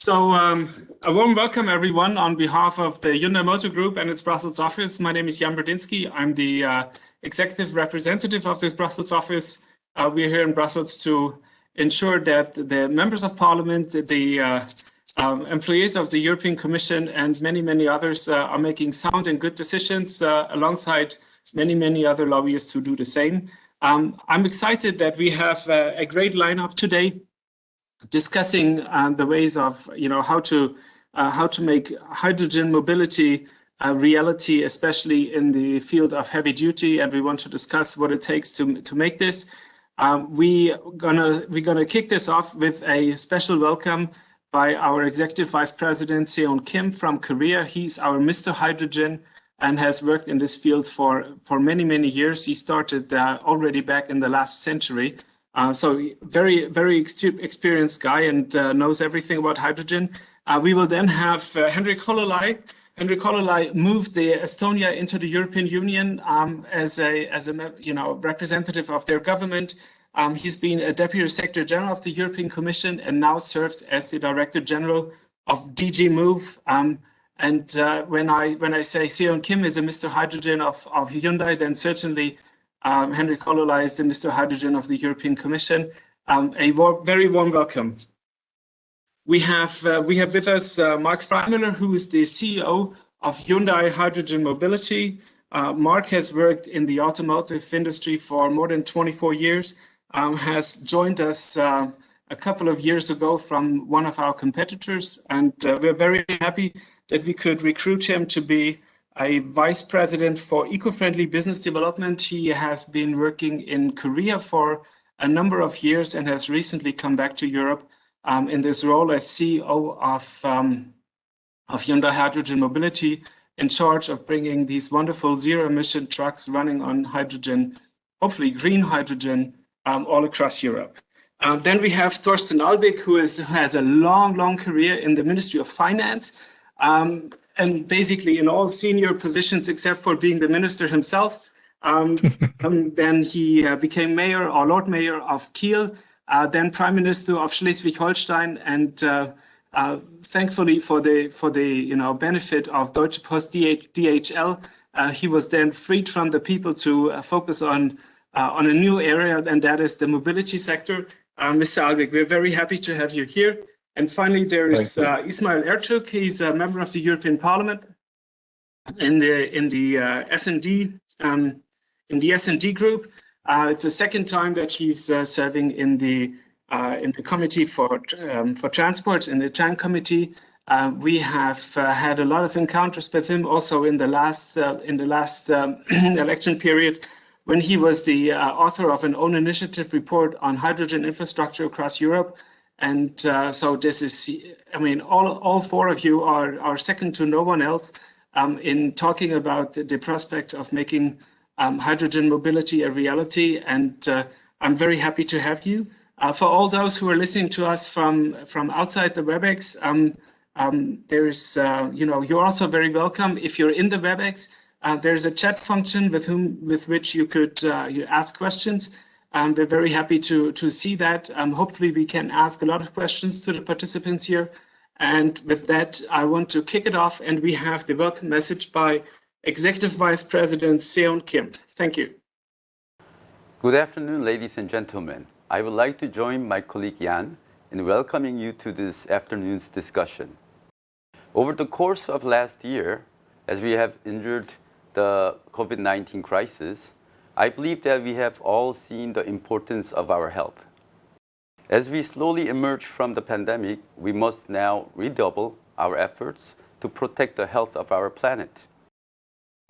A warm welcome, everyone, on behalf of the Hyundai Motor Group and its Brussels office. My name is Jan Berdinsky. I'm the executive representative of this Brussels office. We're here in Brussels to ensure that the members of parliament, the employees of the European Commission, and many, many others are making sound and good decisions alongside many, many other lobbyists who do the same. I'm excited that we have a great lineup today, discussing the ways of how to make hydrogen mobility a reality, especially in the field of heavy duty, and we want to discuss what it takes to make this. We're gonna kick this off with a special welcome by our Executive Vice President Seon Kim from Korea. He's our Mr. Hydrogen and has worked in this field for many, many years. He started already back in the last century. So very, very experienced guy and knows everything about hydrogen. We will then have Henrik Hololai. Henrik Hololai moved Estonia into the European Union as a representative of their government. He's been a Deputy Secretary General of the European Commission and now serves as the Director General of DG Move. And when I say Seon Kim is a Mr. Hydrogen of Hyundai, then certainly Henrik Hololai is the Mr. Hydrogen of the European Commission. Very warm welcome. We have with us Mark Freimüller, who is the CEO of Hyundai Hydrogen Mobility. Mark has worked in the automotive industry for more than 24 years, has joined us a couple of years ago from one of our competitors, and we're very happy that we could recruit him to be a vice president for eco-friendly business development. He has been working in Korea for a number of years and has recently come back to Europe in this role as CEO of Hyundai Hydrogen Mobility, in charge of bringing these wonderful zero-emission trucks running on hydrogen, hopefully green hydrogen, all across Europe. Then we have Thorsten Albig, who has a long career in the Ministry of Finance, and basically in all senior positions except for being the minister himself. Then he became mayor or Lord Mayor of Kiel, then Prime Minister of Schleswig-Holstein, and thankfully for the benefit of Deutsche Post DHL, he was then freed from the people to focus on a new area, and that is the mobility sector. Mr. Albig, we're very happy to have you here. And finally, there is Ismail Ertug. He's a member of the European Parliament in the S&D group. It's the second time that he's serving in the committee for transport, in the TRAN committee. We have had a lot of encounters with him also in the last election period, when he was the author of an own initiative report on hydrogen infrastructure across Europe. And so this is, all four of you are second to no one else in talking about the prospects of making hydrogen mobility a reality. And I'm very happy to have you. For all those who are listening to us from outside the WebEx, you're also very welcome. If you're in the WebEx, there's a chat function with which you could ask questions. We're very happy to see that. Hopefully we can ask a lot of questions to the participants here. And with that, I want to kick it off, and we have the welcome message by Executive Vice President Seon Kim. Thank you. Good afternoon, ladies and gentlemen. I would like to join my colleague Jan in welcoming you to this afternoon's discussion. Over the course of last year, as we have endured the COVID-19 crisis, I believe that we have all seen the importance of our health. As we slowly emerge from the pandemic, we must now redouble our efforts to protect the health of our planet.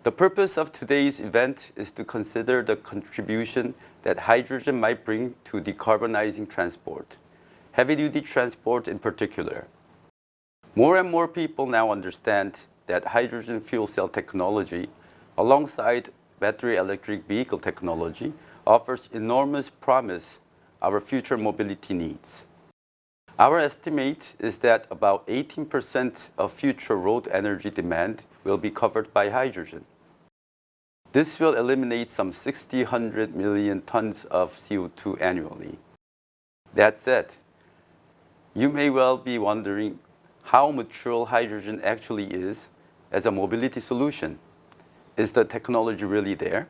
The purpose of today's event is to consider the contribution that hydrogen might bring to decarbonizing transport, heavy-duty transport in particular. More and more people now understand that hydrogen fuel cell technology, alongside battery electric vehicle technology, offers enormous promise our future mobility needs. Our estimate is that about 18% of future road energy demand will be covered by hydrogen. This will eliminate some 100 million tons of CO2 annually. That said, you may well be wondering how mature hydrogen actually is as a mobility solution. Is the technology really there?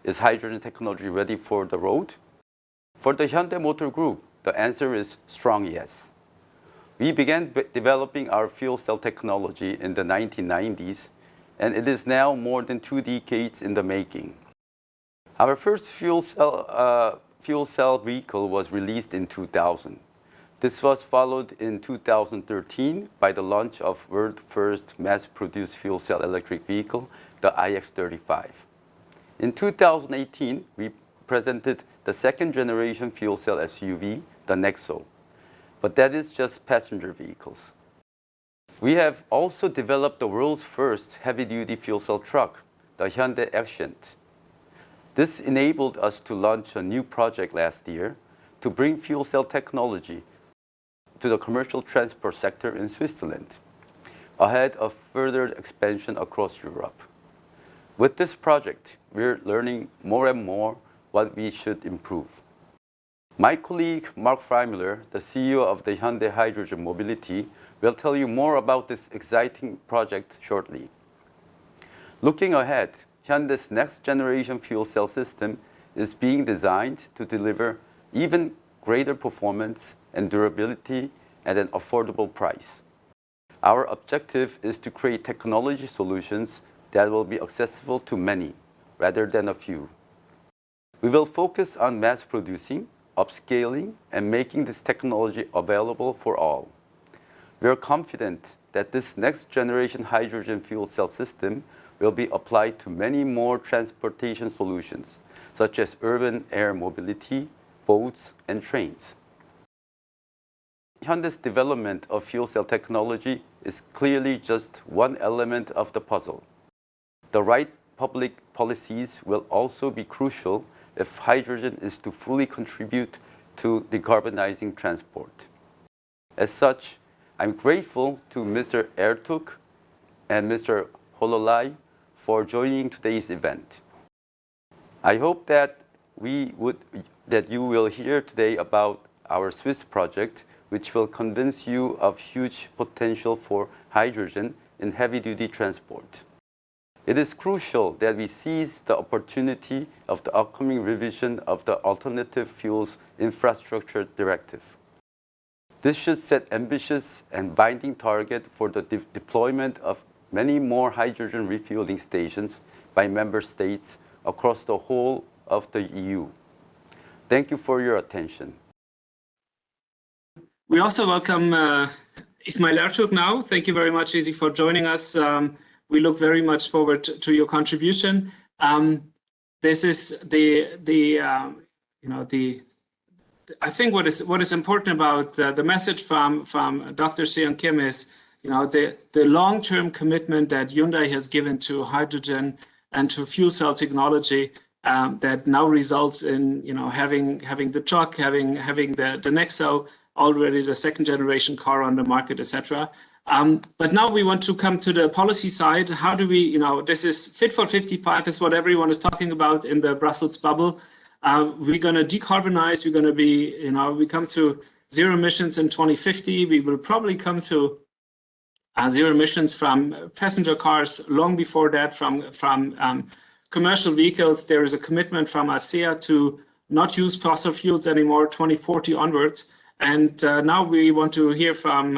Is hydrogen technology ready for the road? For the Hyundai Motor Group, the answer is strong yes. We began developing our fuel cell technology in the 1990s, and it is now more than 2 decades in the making. Our first fuel cell vehicle was released in 2000. This was followed in 2013 by the launch of world's first mass-produced fuel cell electric vehicle, the iX35. In 2018, we presented the second generation fuel cell SUV, the Nexo. But that is just passenger vehicles. We have also developed the world's first heavy-duty fuel cell truck, the Hyundai Accent. This enabled us to launch a new project last year to bring fuel cell technology to the commercial transport sector in Switzerland, ahead of further expansion across Europe. With this project, we're learning more and more what we should improve. My colleague Mark Freimüller, the CEO of the Hyundai Hydrogen Mobility, will tell you more about this exciting project shortly. Looking ahead, Hyundai's next generation fuel cell system is being designed to deliver even greater performance and durability at an affordable price. Our objective is to create technology solutions that will be accessible to many rather than a few. We will focus on mass producing, upscaling, and making this technology available for all. We are confident that this next generation hydrogen fuel cell system will be applied to many more transportation solutions, such as urban air mobility, boats, and trains. Hyundai's development of fuel cell technology is clearly just one element of the puzzle. The right public policies will also be crucial if hydrogen is to fully contribute to decarbonizing transport. As such, I'm grateful to Mr. Ertug and Mr. Hololai for joining today's event. I hope that you will hear today about our Swiss project, which will convince you of huge potential for hydrogen in heavy-duty transport. It is crucial that we seize the opportunity of the upcoming revision of the Alternative Fuels Infrastructure Directive. This should set ambitious and binding targets for the deployment of many more hydrogen refueling stations by member states across the whole of the EU. Thank you for your attention. We also welcome Ismail Ertug now. Thank you very much, Izzy, for joining us. We look very much forward to your contribution. This is I think what is important about the message from Dr. Seon Kim is, the long-term commitment that Hyundai has given to hydrogen and to fuel cell technology that now results in having the truck, having the Nexo, already the second generation car on the market, etc. But now we want to come to the policy side. How do we, this is Fit for 55 is what everyone is talking about in the Brussels bubble. We're going to decarbonize. We're going to be, we come to zero emissions in 2050. We will probably come to zero emissions from passenger cars long before that, from commercial vehicles. There is a commitment from ASEA to not use fossil fuels anymore, 2040 onwards. And now we want to hear from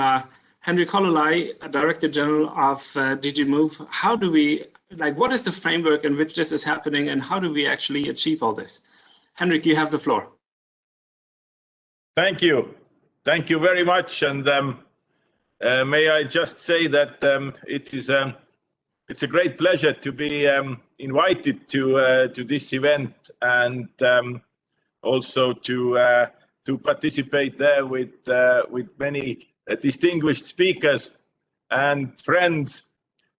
Henrik Hololai, Director General of DG Move. How do we, what is the framework in which this is happening, and how do we actually achieve all this? Henrik, you have the floor. Thank you. Thank you very much. And may I just say that it's a great pleasure to be invited to this event, and also to participate there with many distinguished speakers and friends.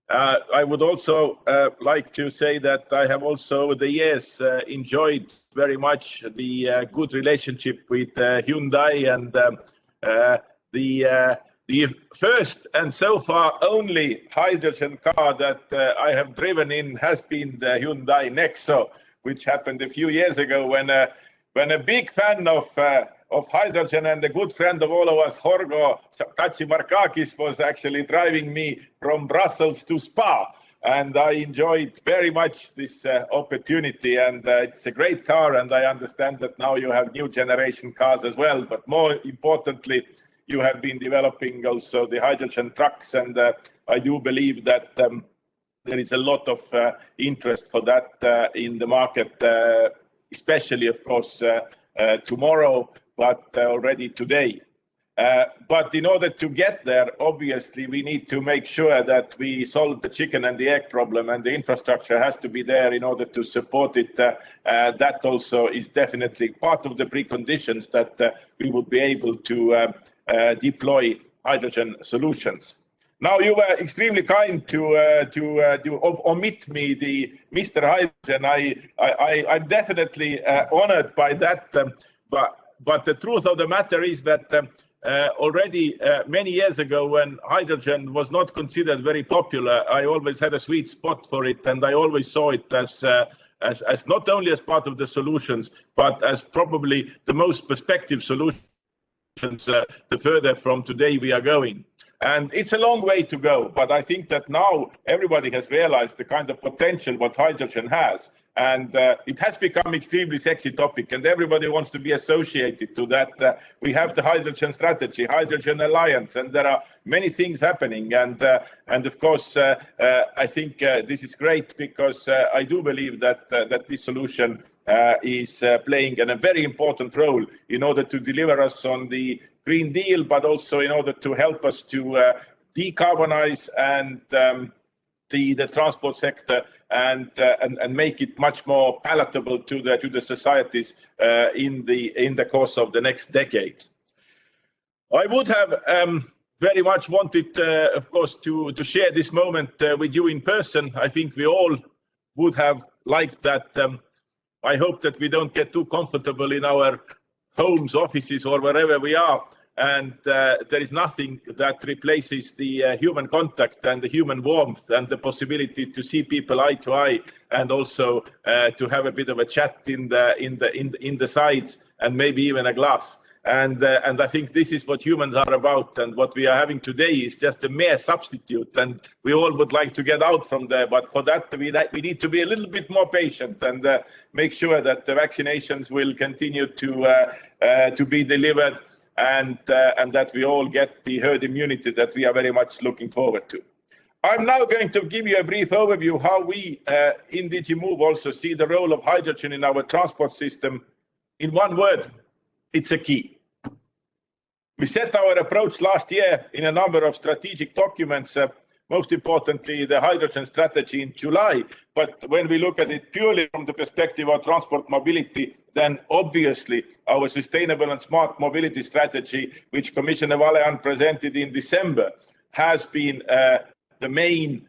I would also like to say that I have also over the years enjoyed very much the good relationship with Hyundai, and the first and so far only hydrogen car that I have driven in has been the Hyundai Nexo, which happened a few years ago when a big fan of of hydrogen, and a good friend of all of us, Jorgo Katsimarkakis, was actually driving me from Brussels to Spa. And I enjoyed very much this opportunity, and it's a great car, and I understand that now you have new generation cars as well, but more importantly, you have been developing also the hydrogen trucks, and I do believe that there is a lot of interest for that in the market, especially, of course, tomorrow, but already today. But in order to get there, obviously, we need to make sure that we solve the chicken and the egg problem, and the infrastructure has to be there in order to support it. That also is definitely part of the preconditions that we would be able to deploy hydrogen solutions. Now, you were extremely kind to omit me the Mr. Hydrogen. I'm definitely honored by that. But the truth of the matter is that already many years ago, when hydrogen was not considered very popular, I always had a sweet spot for it, and I always saw it as not only as part of the solutions, but as probably the most prospective solutions the further from today we are going. And it's a long way to go, but I think that now everybody has realized the kind of potential what hydrogen has. And it has become extremely sexy topic, and everybody wants to be associated to that. We have the hydrogen strategy, hydrogen alliance, and there are many things happening. And of course, I think this is great, because I do believe that this solution is playing a very important role in order to deliver us on the Green Deal, but also in order to help us to decarbonize and the transport sector and make it much more palatable to the societies in the course of the next decade. I would have very much wanted, of course, to share this moment with you in person. I think we all would have liked that. I hope that we don't get too comfortable in our homes, offices, or wherever we are. And there is nothing that replaces the human contact and the human warmth and the possibility to see people eye to eye, and also to have a bit of a chat in the sides, and maybe even a glass. And I think this is what humans are about, and what we are having today is just a mere substitute, and we all would like to get out from there. But for that, we need to be a little bit more patient and make sure that the vaccinations will continue to be delivered, and that we all get the herd immunity that we are very much looking forward to. I'm now going to give you a brief overview how we in DG Move also see the role of hydrogen in our transport system. In one word, it's a key. We set our approach last year in a number of strategic documents, most importantly the hydrogen strategy in July. But when we look at it purely from the perspective of transport mobility, then obviously our sustainable and smart mobility strategy, which Commissioner Vălean presented in December, has been the main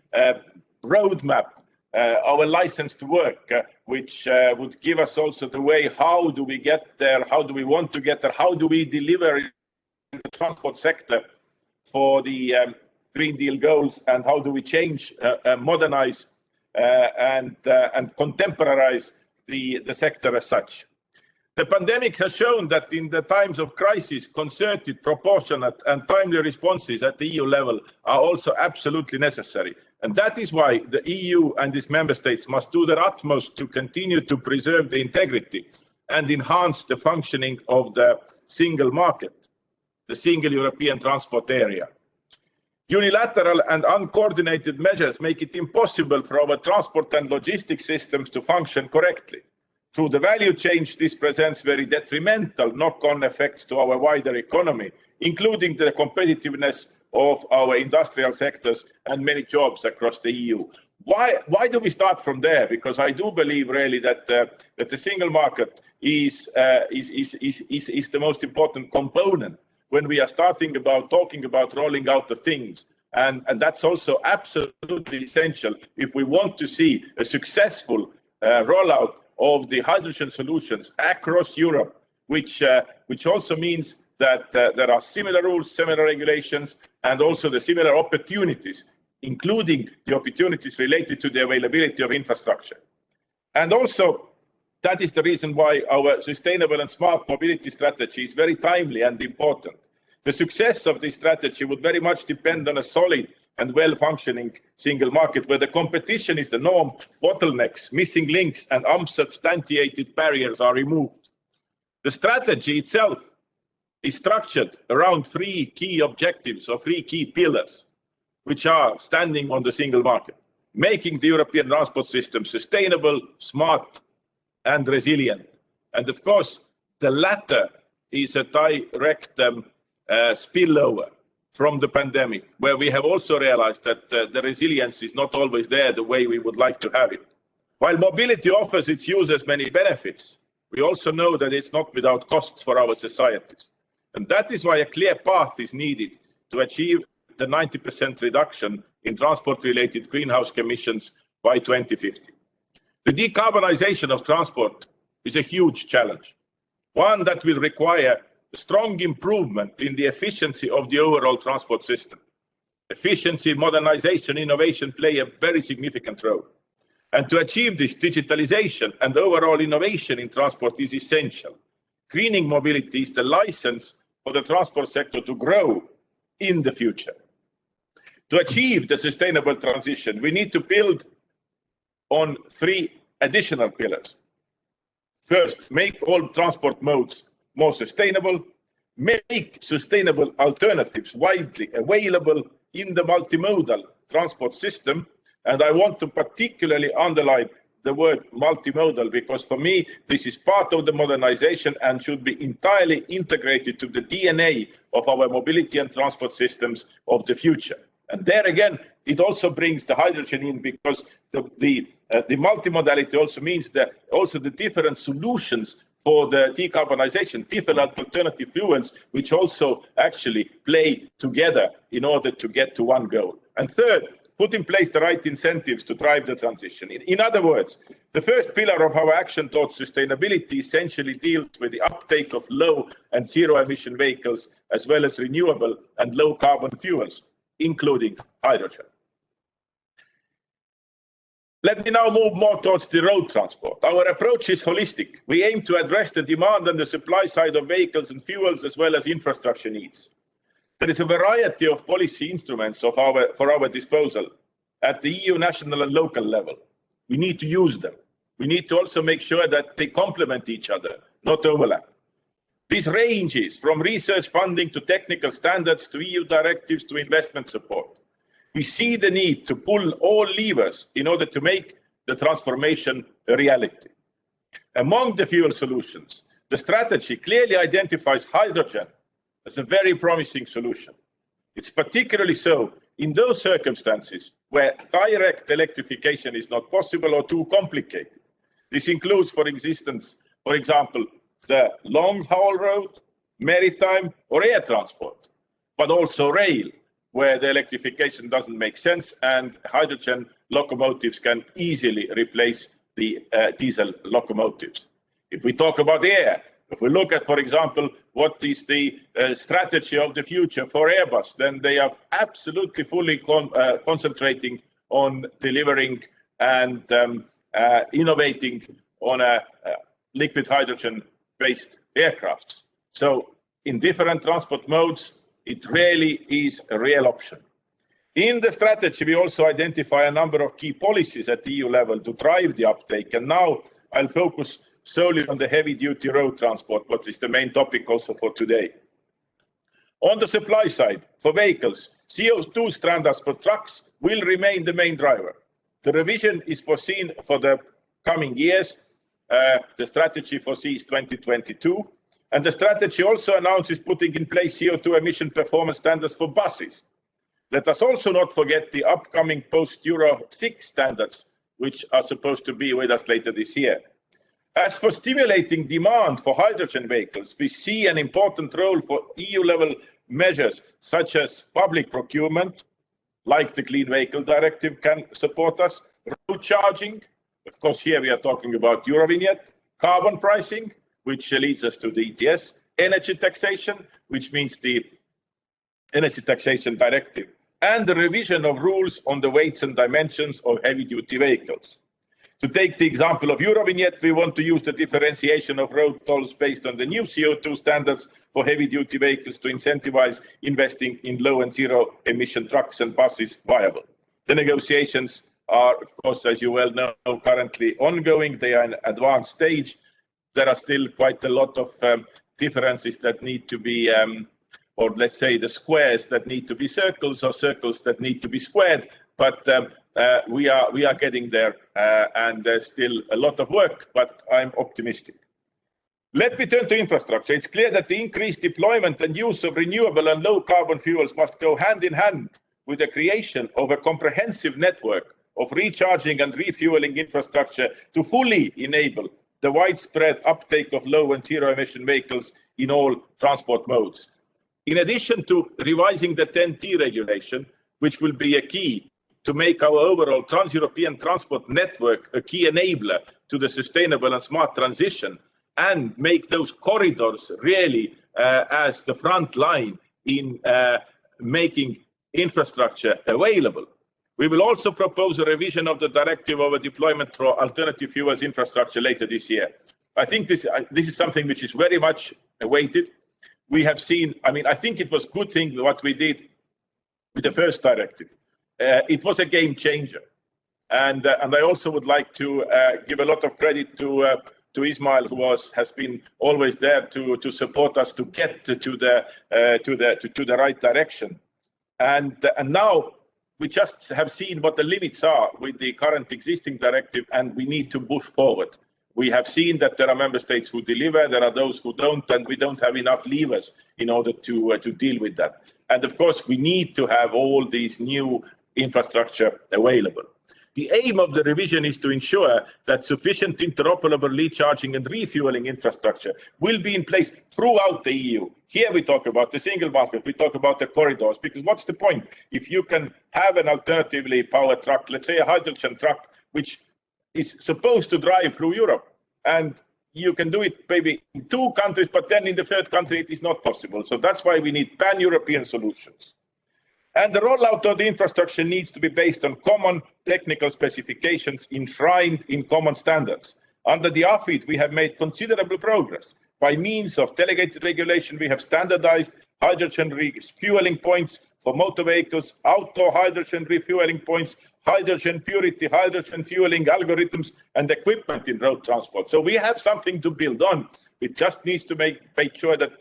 roadmap, our license to work, which would give us also the way, how do we get there, how do we want to get there, how do we deliver in the transport sector for the Green Deal goals, and how do we change, modernize, and contemporize the sector as such. The pandemic has shown that in the times of crisis, concerted, proportionate, and timely responses at the EU level are also absolutely necessary. And that is why the EU and its member states must do their utmost to continue to preserve the integrity and enhance the functioning of the single market, the single European transport area. Unilateral and uncoordinated measures make it impossible for our transport and logistics systems to function correctly. Through the value chain, this presents very detrimental knock-on effects to our wider economy, including the competitiveness of our industrial sectors and many jobs across the EU. Why do we start from there? Because I do believe really that the single market is the most important component when we are talking about rolling out the things. And that's also absolutely essential if we want to see a successful rollout of the hydrogen solutions across Europe, which also means that there are similar rules, similar regulations, and also the similar opportunities, including the opportunities related to the availability of infrastructure. And also, That is the reason why our sustainable and smart mobility strategy is very timely and important. The success of this strategy would very much depend on a solid and well-functioning single market where the competition is the norm, bottlenecks, missing links, and unsubstantiated barriers are removed. The strategy itself is structured around three key objectives or three key pillars, which are standing on the single market, making the European transport system sustainable, smart, and resilient. And of course, the latter is a direct spillover from the pandemic, where we have also realized that the resilience is not always there the way we would like to have it. While mobility offers its users many benefits, we also know that it's not without costs for our societies. And that is why a clear path is needed to achieve the 90% reduction in transport-related greenhouse emissions by 2050. The decarbonization of transport is a huge challenge, one that will require a strong improvement in the efficiency of the overall transport system. Efficiency, modernization, innovation play a very significant role. And to achieve this, digitalization and overall innovation in transport is essential. Greening mobility is the license for the transport sector to grow in the future. To achieve the sustainable transition, we need to build on three additional pillars. First, make all transport modes more sustainable, make sustainable alternatives widely available in the multimodal transport system. And I want to particularly underline the word multimodal, because for me, this is part of the modernization and should be entirely integrated to the DNA of our mobility and transport systems of the future. And there again, it also brings the hydrogen in, because the multimodality also means that also the different solutions for the decarbonization, different alternative fuels, which also actually play together in order to get to one goal. And third, put in place the right incentives to drive the transition. In other words, the first pillar of our action towards sustainability essentially deals with the uptake of low and zero emission vehicles, as well as renewable and low carbon fuels, including hydrogen. Let me now move more towards the road transport. Our approach is holistic. We aim to address the demand and the supply side of vehicles and fuels, as well as infrastructure needs. There is a variety of policy instruments for our disposal at the EU national and local level. We need to use them. We need to also make sure that they complement each other, not overlap. This ranges from research funding to technical standards to EU directives to investment support. We see the need to pull all levers in order to make the transformation a reality. Among the fuel solutions, the strategy clearly identifies hydrogen as a very promising solution. It's particularly so in those circumstances where direct electrification is not possible or too complicated. This includes, for example, the long-haul road, maritime or air transport, but also rail, where the electrification doesn't make sense and hydrogen locomotives can easily replace the diesel locomotives. If we talk about air, if we look at, for example, what is the strategy of the future for Airbus, then they are absolutely fully concentrating on delivering and innovating on a liquid hydrogen-based aircrafts. So in different transport modes, it really is a real option. In the strategy, we also identify a number of key policies at the EU level to drive the uptake. And now I'll focus solely on the heavy-duty road transport, what is the main topic also for today. On the supply side, for vehicles, CO2 standards for trucks will remain the main driver. The revision is foreseen for the coming years. The strategy foresees 2022. And the strategy also announces putting in place CO2 emission performance standards for buses. Let us also not forget the upcoming post-Euro 6 standards, which are supposed to be with us later this year. As for stimulating demand for hydrogen vehicles, we see an important role for EU-level measures such as public procurement, like the Clean Vehicle Directive can support us, road charging, of course here we are talking about Eurovignette, carbon pricing, which leads us to the ETS, energy taxation, which means the Energy Taxation Directive, and the revision of rules on the weights and dimensions of heavy-duty vehicles. To take the example of Eurovignette, we want to use the differentiation of road tolls based on the new CO2 standards for heavy-duty vehicles to incentivize investing in low and zero-emission trucks and buses viable. The negotiations are, of course, as you well know, currently ongoing. They are in advanced stage. There are still quite a lot of differences that need to be, or let's say the squares that need to be circles or circles that need to be squared. But we are getting there, and there's still a lot of work, but I'm optimistic. Let me turn to infrastructure. It's clear that the increased deployment and use of renewable and low carbon fuels must go hand in hand with the creation of a comprehensive network of recharging and refueling infrastructure to fully enable the widespread uptake of low and zero emission vehicles in all transport modes. In addition to revising the TEN-T regulation, which will be a key to make our overall trans-European transport network a key enabler to the sustainable and smart transition, and make those corridors really as the front line in making infrastructure available. We will also propose a revision of the directive over deployment for alternative fuels infrastructure later this year. I think this is something which is very much awaited. We have seen, I think it was a good thing what we did with the first directive. It was a game changer. And I also would like to give a lot of credit to Ismail, who has been always there to support us to get to the right direction. And now we just have seen what the limits are with the current existing directive, and we need to push forward. We have seen that there are member states who deliver, there are those who don't, and we don't have enough levers in order to deal with that. And of course, we need to have all these new infrastructure available. The aim of the revision is to ensure that sufficient interoperable recharging and refueling infrastructure will be in place throughout the EU. Here we talk about the single market, we talk about the corridors, because what's the point if you can have an alternatively powered truck, let's say a hydrogen truck, which is supposed to drive through Europe, and you can do it maybe in 2 countries, but then in the 3rd country it is not possible. So that's why we need pan-European solutions. And the rollout of the infrastructure needs to be based on common technical specifications enshrined in common standards. Under the AFID, we have made considerable progress. By means of delegated regulation, we have standardized hydrogen refueling points for motor vehicles, outdoor hydrogen refueling points, hydrogen purity, hydrogen fueling algorithms, and equipment in road transport. So we have something to build on. It just needs to make sure that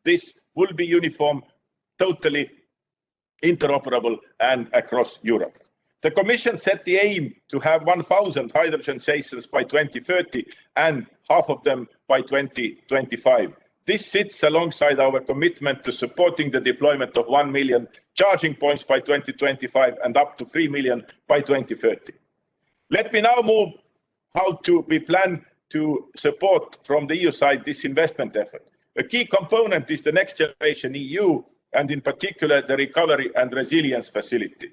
this will be uniform, totally interoperable, and across Europe. The Commission set the aim to have 1,000 hydrogen stations by 2030 and half of them by 2025. This sits alongside our commitment to supporting the deployment of 1 million charging points by 2025 and up to 3 million by 2030. Let me now move how we plan to support from the EU side this investment effort. A key component is the Next Generation EU, and in particular the Recovery and Resilience Facility.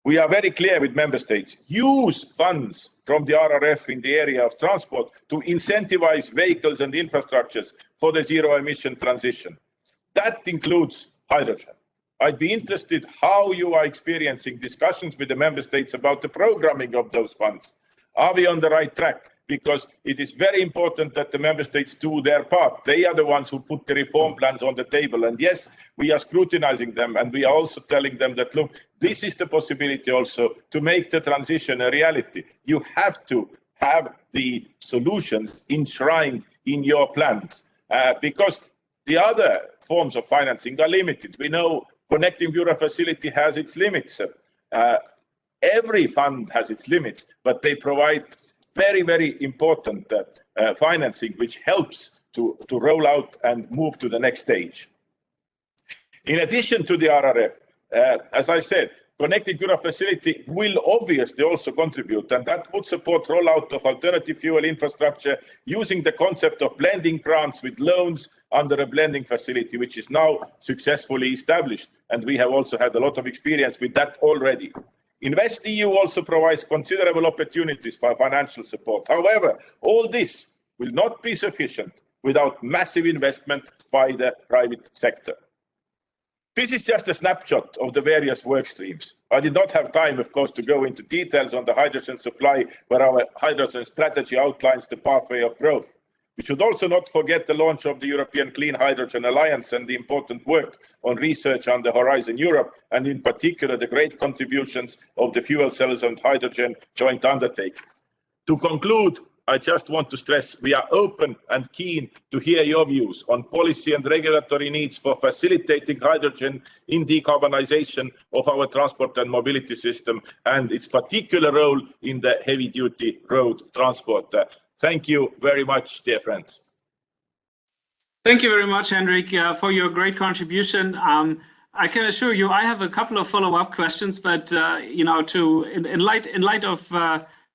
We are very clear with member states, use funds from the RRF in the area of transport to incentivize vehicles and infrastructures for the zero emission transition. That includes hydrogen. I'd be interested how you are experiencing discussions with the member states about the programming of those funds. Are we on the right track? Because it is very important that the member states do their part. They are the ones who put the reform plans on the table. And yes, we are scrutinizing them, and we are also telling them that, look, this is the possibility also to make the transition a reality. You have to have the solutions enshrined in your plans, because the other forms of financing are limited. We know Connecting Europe Facility has its limits. Every fund has its limits, but they provide very, very important financing, which helps to roll out and move to the next stage. In addition to the RRF, as I said, Connecting Europe Facility will obviously also contribute, and that would support rollout of alternative fuel infrastructure using the concept of blending grants with loans under a blending facility, which is now successfully established. And we have also had a lot of experience with that already. InvestEU also provides considerable opportunities for financial support. However, all this will not be sufficient without massive investment by the private sector. This is just a snapshot of the various work streams. I did not have time, of course, to go into details on the hydrogen supply, where our hydrogen strategy outlines the pathway of growth. We should also not forget the launch of the European Clean Hydrogen Alliance and the important work on research under Horizon Europe, and in particular the great contributions of the fuel cells and hydrogen joint undertaking. To conclude, I just want to stress we are open and keen to hear your views on policy and regulatory needs for facilitating hydrogen in decarbonization of our transport and mobility system and its particular role in the heavy-duty road transport. Thank you very much, dear friends. Thank you very much, Henrik, for your great contribution. I can assure you, I have a couple of follow-up questions, but in light of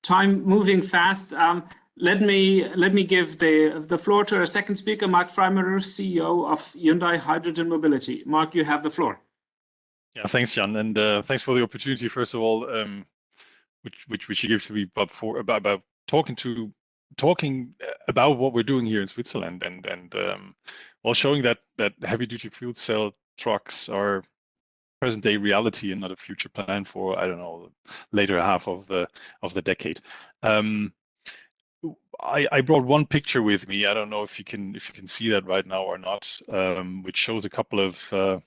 time moving fast, let me give the floor to our second speaker, Mark Freimuller, CEO of Hyundai Hydrogen Mobility. Mark, you have the floor. Yeah, thanks, Jan, and thanks for the opportunity. First of all, which you give to me about talking about what we're doing here in Switzerland, and while showing that heavy-duty fuel cell trucks are present-day reality and not a future plan for, I don't know, later half of the decade. I brought one picture with me. I don't know if you can see that right now or not, which shows a couple of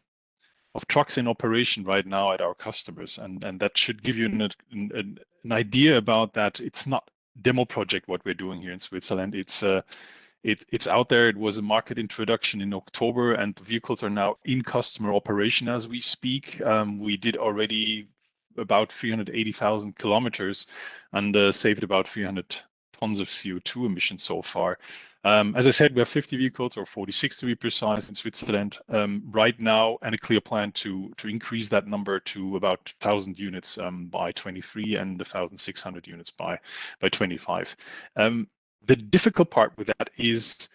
trucks in operation right now at our customers, and that should give you an idea about that. It's not demo project what we're doing here in Switzerland. It's out there. It was a market introduction in October, and the vehicles are now in customer operation as we speak. We did already about 380,000 kilometers and saved about 300 tons of CO2 emissions so far. As I said, we have 50 vehicles, or 46 to be precise, in Switzerland right now, and a clear plan to increase that number to about 1,000 units by 23 and 1,600 units by 25. The difficult part with that is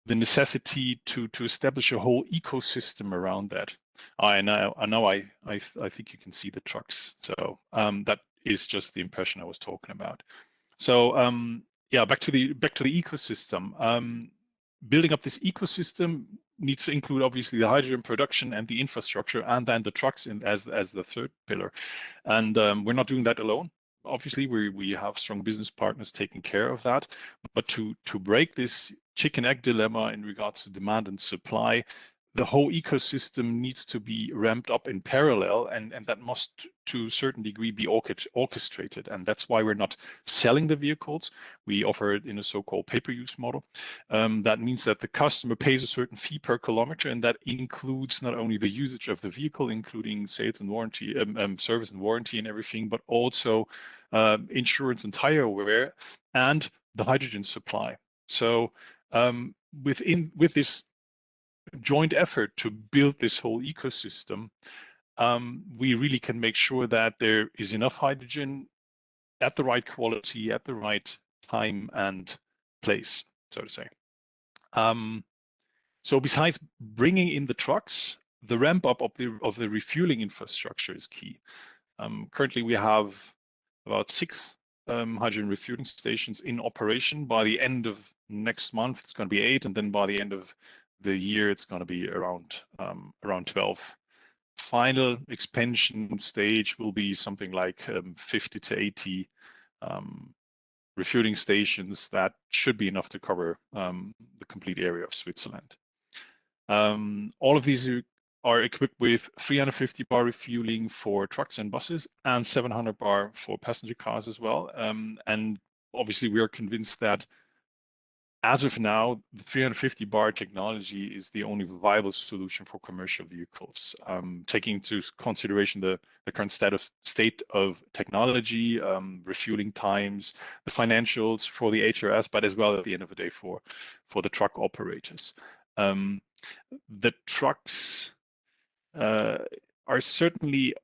the necessity to establish a whole ecosystem around that. I think you can see the trucks, so that is just the impression I was talking about. So yeah, back to the ecosystem. Building up this ecosystem needs to include obviously the hydrogen production and the infrastructure, and then the trucks as the third pillar. And we're not doing that alone. Obviously, we have strong business partners taking care of that. But to break this chicken-egg dilemma in regards to demand and supply, the whole ecosystem needs to be ramped up in parallel, and that must, to a certain degree, be orchestrated. And that's why we're not selling the vehicles. We offer it in a so-called pay-per-use model. That means that the customer pays a certain fee per kilometer, and that includes not only the usage of the vehicle, including sales and warranty, service and warranty and everything, but also insurance and tire wear and the hydrogen supply. So with this joint effort to build this whole ecosystem, we really can make sure that there is enough hydrogen at the right quality, at the right time and place, so to say. So besides bringing in the trucks, the ramp up of the refueling infrastructure is key. Currently, we have about 6 hydrogen refueling stations in operation. By the end of next month, it's going to be 8, and then by the end of the year, it's going to be around 12. Final expansion stage will be something like 50 to 80 refueling stations. That should be enough to cover the complete area of Switzerland. All of these are equipped with 350 bar refueling for trucks and buses and 700 bar for passenger cars as well. And obviously, we are convinced that as of now, the 350 bar technology is the only viable solution for commercial vehicles, taking into consideration the current state of technology, refueling times, the financials for the HRS, but as well at the end of the day for the truck operators. The trucks are certainly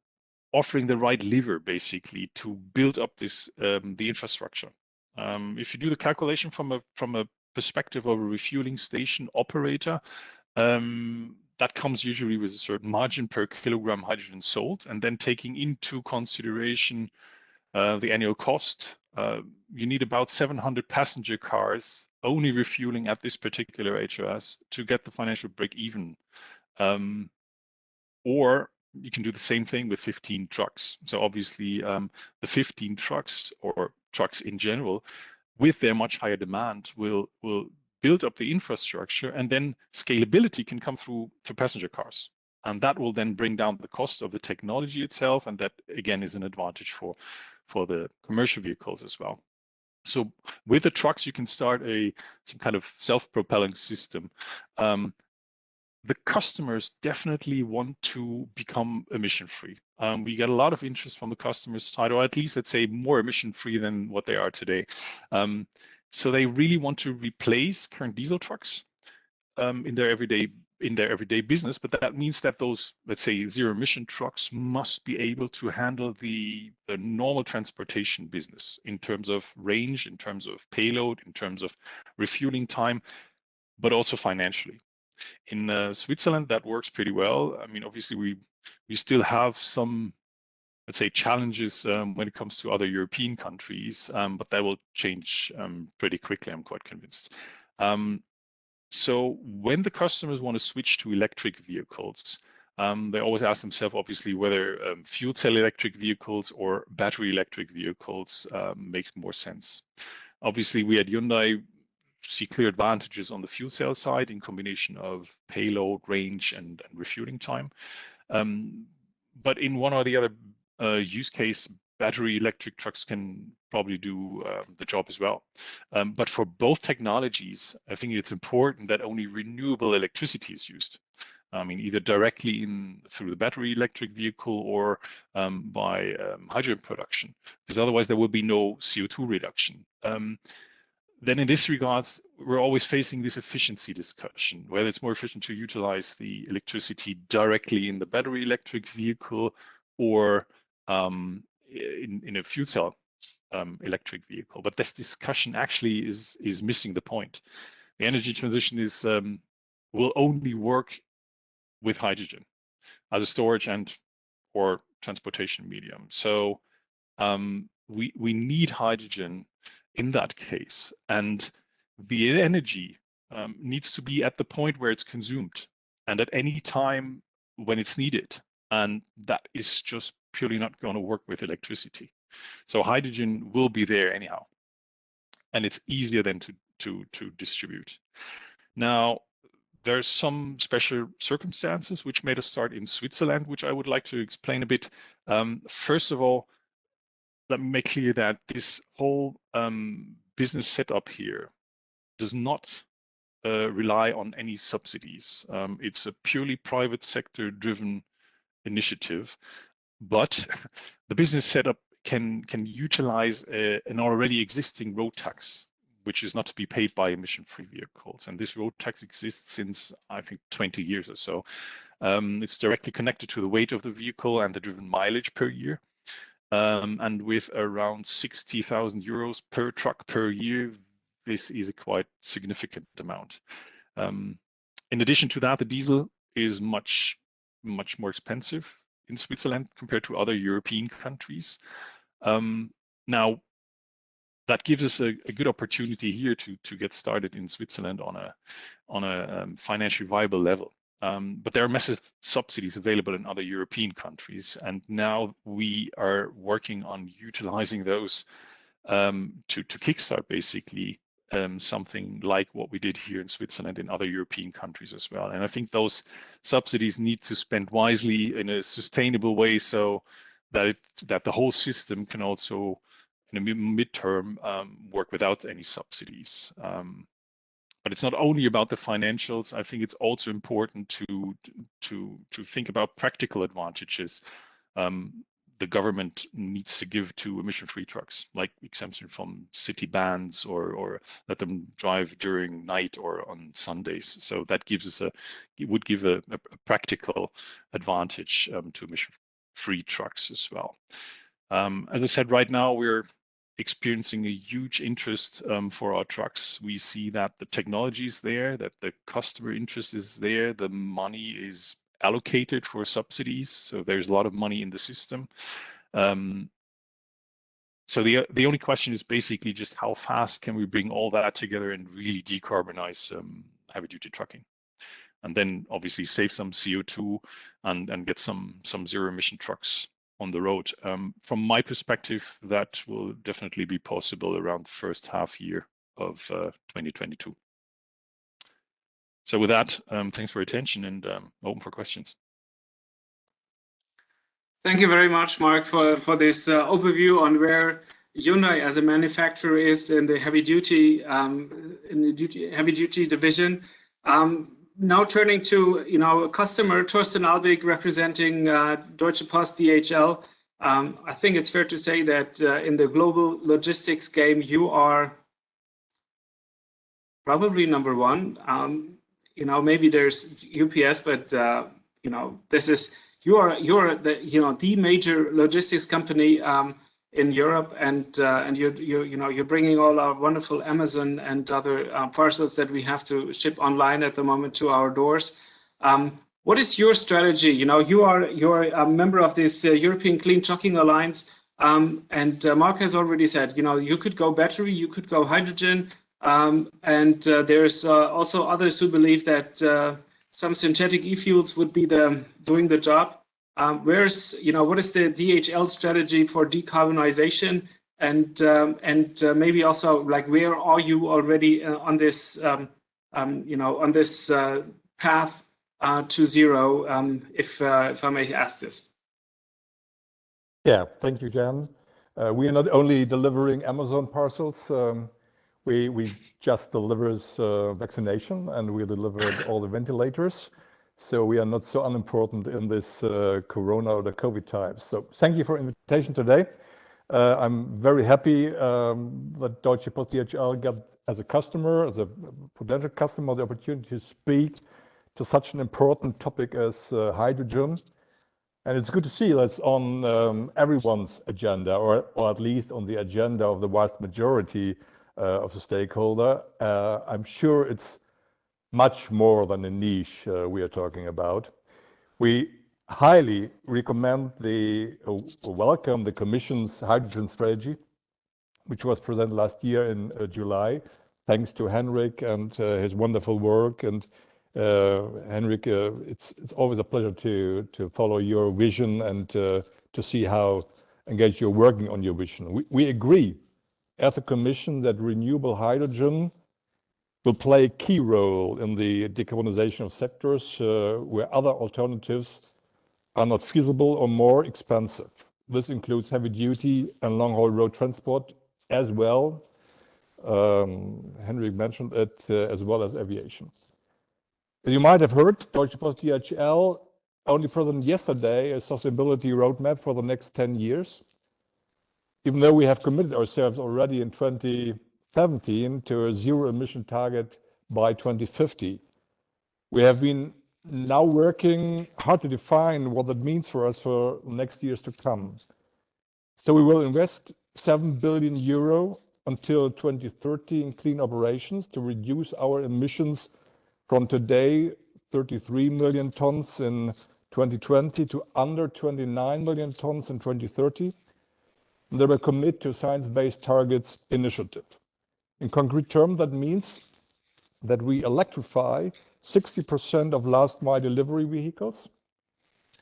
offering the right lever, basically, to build up this the infrastructure. If you do the calculation from a perspective of a refueling station operator, that comes usually with a certain margin per kilogram hydrogen sold, and then taking into consideration the annual cost, you need about 700 passenger cars only refueling at this particular HRS to get the financial break even. or you can do the same thing with 15 trucks. So obviously, the 15 trucks or trucks in general, with their much higher demand, will build up the infrastructure, and then scalability can come through passenger cars. And that will then bring down the cost of the technology itself, and that again is an advantage for the commercial vehicles as well. So with the trucks, you can start some kind of self-propelling system. The customers definitely want to become emission-free. We get a lot of interest from the customers' side, or at least let's say more emission-free than what they are today. So they really want to replace current diesel trucks in their everyday business, but that means that those, let's say, zero-emission trucks must be able to handle the normal transportation business in terms of range, in terms of payload, in terms of refueling time, but also financially. In Switzerland, that works pretty well. I mean, obviously, we still have some, let's say, challenges when it comes to other European countries, but that will change pretty quickly, I'm quite convinced. So when the customers want to switch to electric vehicles, they always ask themselves, obviously, whether fuel cell electric vehicles or battery electric vehicles make more sense. Obviously, we at Hyundai see clear advantages on the fuel cell side in combination of payload, range, and refueling time. But in one or the other use case, battery electric trucks can probably do the job as well. But for both technologies, I think it's important that only renewable electricity is used. I mean, either directly through the battery electric vehicle or by hydrogen production, because otherwise there will be no CO2 reduction. Then in this regards, we're always facing this efficiency discussion, whether it's more efficient to utilize the electricity directly in the battery electric vehicle or in a fuel cell electric vehicle. But this discussion actually is missing the point. The energy transition will only work with hydrogen as a storage and or transportation medium. So we need hydrogen in that case, and the energy needs to be at the point where it's consumed and at any time when it's needed, and that is just purely not going to work with electricity. So hydrogen will be there anyhow, and it's easier then to distribute. Now, there's some special circumstances which made us start in Switzerland, which I would like to explain a bit. First of all, let me make clear that this whole business setup here does not rely on any subsidies. It's a purely private sector driven initiative, but the business setup can utilize an already existing road tax, which is not to be paid by emission-free vehicles. And this road tax exists since, I think, 20 years or so. It's directly connected to the weight of the vehicle and the driven mileage per year. And with around 60,000 euros per truck per year, this is a quite significant amount. In addition to that, the diesel is much more expensive in Switzerland compared to other European countries. Now, that gives us a good opportunity here to get started in Switzerland on a financially viable level. But there are massive subsidies available in other European countries, and now we are working on utilizing those to kickstart basically something like what we did here in Switzerland in other European countries as well. And I think those subsidies need to spend wisely in a sustainable way, so that the whole system can also, in a midterm, work without any subsidies. But it's not only about the financials. I think it's also important to think about practical advantages the government needs to give to emission-free trucks, like exemption from city bans or let them drive during night or on Sundays. So that would give a practical advantage to emission-free trucks as well. As I said, right now we're experiencing a huge interest for our trucks. We see that the technology is there, that the customer interest is there, the money is allocated for subsidies, so there's a lot of money in the system. So the only question is basically just how fast can we bring all that together and really decarbonize heavy-duty trucking. and then obviously save some CO2 and get some zero emission trucks on the road. From my perspective, that will definitely be possible around the first half year of 2022. So with that, thanks for your attention, and open for questions. Thank you very much, Mark, for this overview on where Hyundai as a manufacturer is in the heavy duty division. Now turning to a customer, Thorsten Albig, representing Deutsche Post DHL. I think it's fair to say that in the global logistics game, you are probably number one. Maybe there's UPS, but you're the major logistics company in Europe, and you're bringing all our wonderful Amazon and other parcels that we have to ship online at the moment to our doors. What is your strategy? You're a member of this European Clean Trucking Alliance, and Mark has already said, you could go battery, you could go hydrogen, and there's also others who believe that some synthetic e-fuels would be doing the job. What is the DHL strategy for decarbonization, and maybe also where are you already on this path to zero, if I may ask this? Yeah, thank you, Jan. We are not only delivering Amazon parcels. We just delivered vaccination, and we delivered all the ventilators. So we are not so unimportant in this Corona or the COVID times. So thank you for the invitation today. I'm very happy that Deutsche Post DHL got as a customer, as a potential customer, the opportunity to speak to such an important topic as hydrogen. And it's good to see that's on everyone's agenda, or at least on the agenda of the vast majority of the stakeholder. I'm sure it's much more than a niche we are talking about. We highly recommend welcome the Commission's hydrogen strategy, which was presented last year in July. Thanks to Henrik and his wonderful work. And Henrik, it's always a pleasure to follow your vision and to see how engaged you're working on your vision. We agree at the Commission that renewable hydrogen will play a key role in the decarbonization of sectors where other alternatives are not feasible or more expensive. This includes heavy duty and long haul road transport as well. Henrik mentioned it, as well as aviation. As you might have heard, Deutsche Post DHL only presented yesterday a sustainability roadmap for the next 10 years. Even though we have committed ourselves already in 2017 to a zero emission target by 2050. We have been now working hard to define what that means for us for next years to come. So we will invest 7 billion euro until 2030 in clean operations to reduce our emissions from today 33 million tons in 2020 to under 29 million tons in 2030. And they will commit to Science-Based Targets initiative. In concrete terms, that means that we electrify 60% of last mile delivery vehicles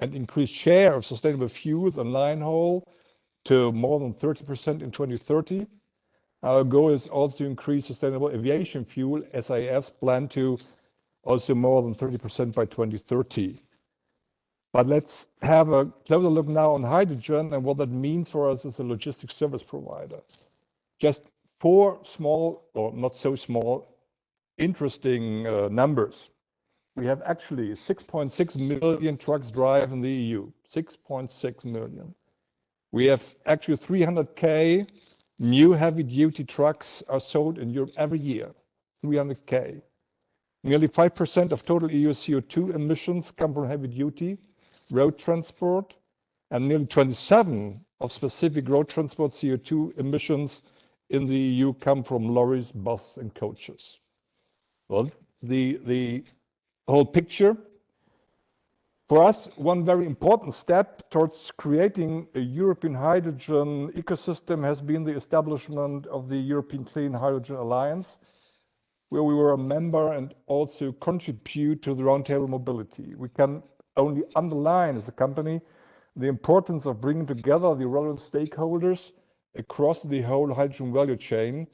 and increase share of sustainable fuels and line haul to more than 30% in 2030. Our goal is also to increase sustainable aviation fuel, SAF's plan to also more than 30% by 2030. But let's have a closer look now on hydrogen and what that means for us as a logistics service provider. Just 4 small, or not so small, interesting numbers. We have actually 6.6 million trucks drive in the EU, 6.6 million. We have actually 300K new heavy duty trucks are sold in Europe every year, 300K. Nearly 5% of total EU CO2 emissions come from heavy duty road transport, and nearly 27% of specific road transport CO2 emissions in the EU come from lorries, buses, and coaches. Well, the whole picture. For us, one very important step towards creating a European hydrogen ecosystem has been the establishment of the European Clean Hydrogen Alliance. where we were a member and also contribute to the Roundtable Mobility. We can only underline as a company the importance of bringing together the relevant stakeholders across the whole hydrogen value chain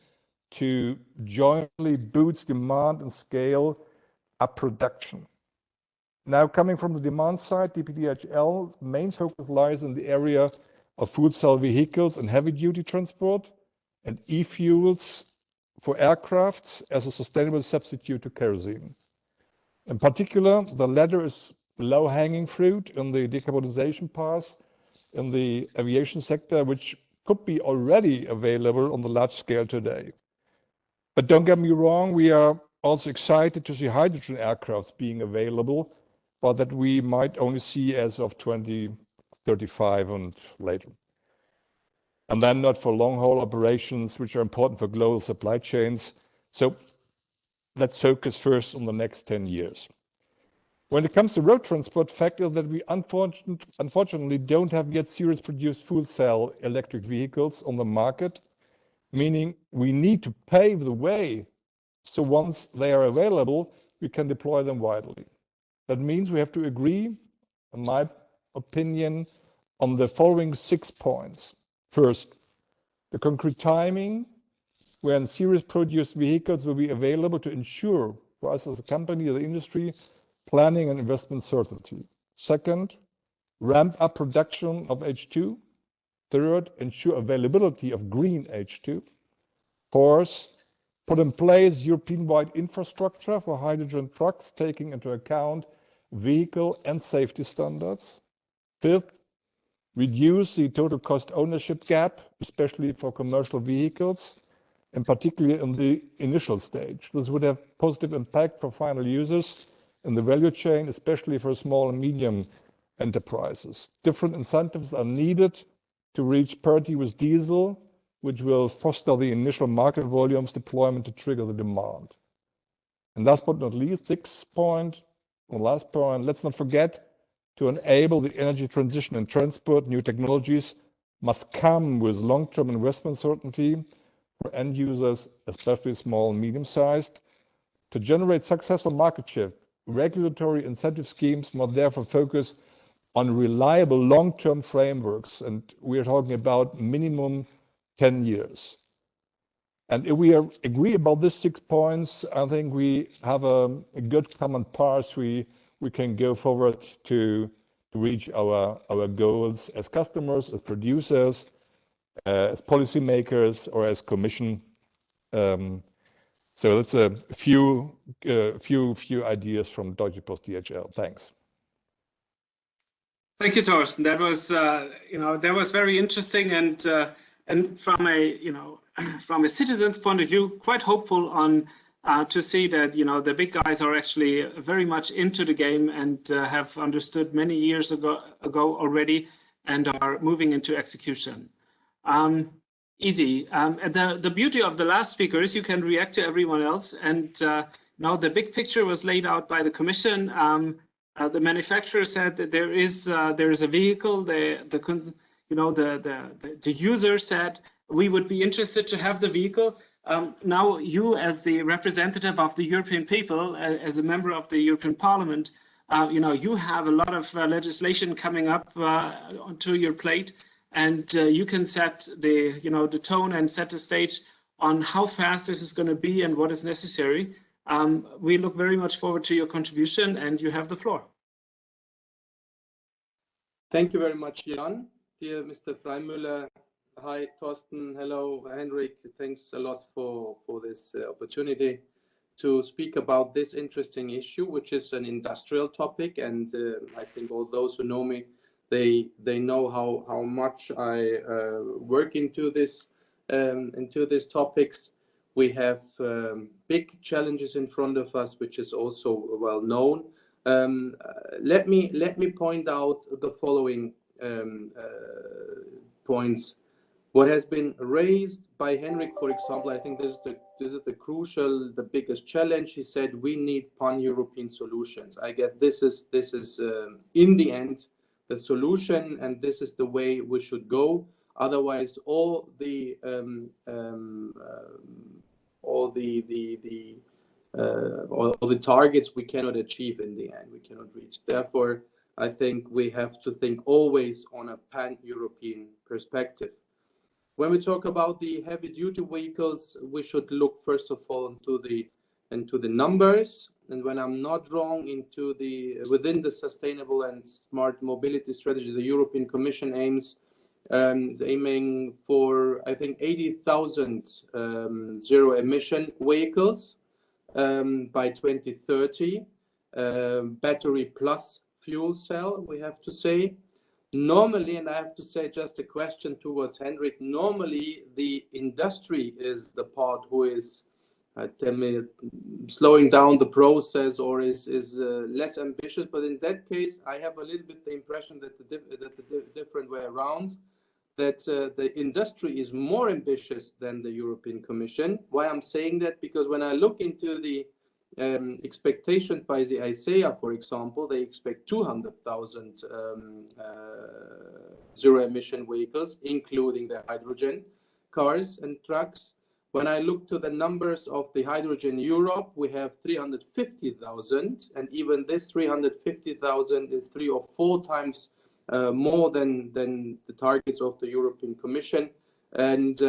to jointly boost demand and scale up production. Now, coming from the demand side, DPDHL's main focus lies in the area of fuel cell vehicles and heavy-duty transport and e-fuels for aircrafts as a sustainable substitute to kerosene. In particular, the latter is low-hanging fruit in the decarbonization path in the aviation sector, which could be already available on the large scale today. But don't get me wrong, we are also excited to see hydrogen aircrafts being available, but that we might only see as of 2035 and later. And then not for long-haul operations, which are important for global supply chains. So let's focus first on the next 10 years. When it comes to road transport, fact is that we unfortunately don't have yet serious produced fuel cell electric vehicles on the market, meaning we need to pave the way so once they are available, we can deploy them widely. That means we have to agree, in my opinion, on the following 6 points. First, the concrete timing when series produced vehicles will be available to ensure for us as a company, the industry, planning and investment certainty. Second, ramp up production of H2. Third, ensure availability of green H2. Fourth, put in place European-wide infrastructure for hydrogen trucks, taking into account vehicle and safety standards. Fifth, reduce the total cost ownership gap, especially for commercial vehicles, and particularly in the initial stage. This would have positive impact for final users in the value chain, especially for small and medium enterprises. Different incentives are needed to reach parity with diesel, which will foster the initial market volumes deployment to trigger the demand. And last but not least, last point, let's not forget to enable the energy transition and transport, new technologies must come with long-term investment certainty for end users, especially small and medium-sized. To generate successful market shift, regulatory incentive schemes must therefore focus on reliable long-term frameworks, and we are talking about minimum 10 years. And if we agree about these 6 points, I think we have a good common path. We can go forward to reach our goals as customers, as producers, as policymakers, or as Commission. So that's a few ideas from Deutsche Post DHL. Thanks. Thank you, Thorsten. That was, that was very interesting, and from a citizen's point of view, quite hopeful on to see that the big guys are actually very much into the game and have understood many years ago already and are moving into execution. Easy. The beauty of the last speaker is you can react to everyone else, and now the big picture was laid out by the Commission. The manufacturer said that there is a vehicle. The user said we would be interested to have the vehicle. Now you, as the representative of the European people, as a member of the European Parliament, you have a lot of legislation coming up onto your plate, and you can set the tone and set the stage on how fast this is going to be and what is necessary. We look very much forward to your contribution, and you have the floor. Thank you very much, Jan. Dear Mr. Freimüller, hi, Thorsten, hello, Henrik. Thanks a lot for this opportunity to speak about this interesting issue, which is an industrial topic. And I think all those who know me, they know how much I work into these topics. We have big challenges in front of us, which is also well known. Let me point out the following points. What has been raised by Henrik, for example, I think this is the biggest challenge. He said we need pan-European solutions. I guess this is in the end the solution, and this is the way we should go. Otherwise, all the or the targets we cannot achieve in the end, we cannot reach. Therefore, I think we have to think always on a pan-European perspective. When we talk about the heavy-duty vehicles, we should look first of all into the numbers, and when I'm not wrong, within the sustainable and smart mobility strategy, the European Commission is aiming for, I think, 80,000 zero-emission vehicles by 2030, battery plus fuel cell, we have to say. Normally, and I have to say just a question towards Henrik, normally the industry is the part who is slowing down the process or is less ambitious, but in that case, I have a little bit the impression that the different way around, that the industry is more ambitious than the European Commission. Why I'm saying that? Because when I look into the expectation by the ICEA, for example, they expect 200,000 zero-emission vehicles, including the hydrogen cars and trucks. When I look to the numbers of the Hydrogen Europe, we have 350,000, and even this 350,000 is 3 or 4 times more than the targets of the European Commission. And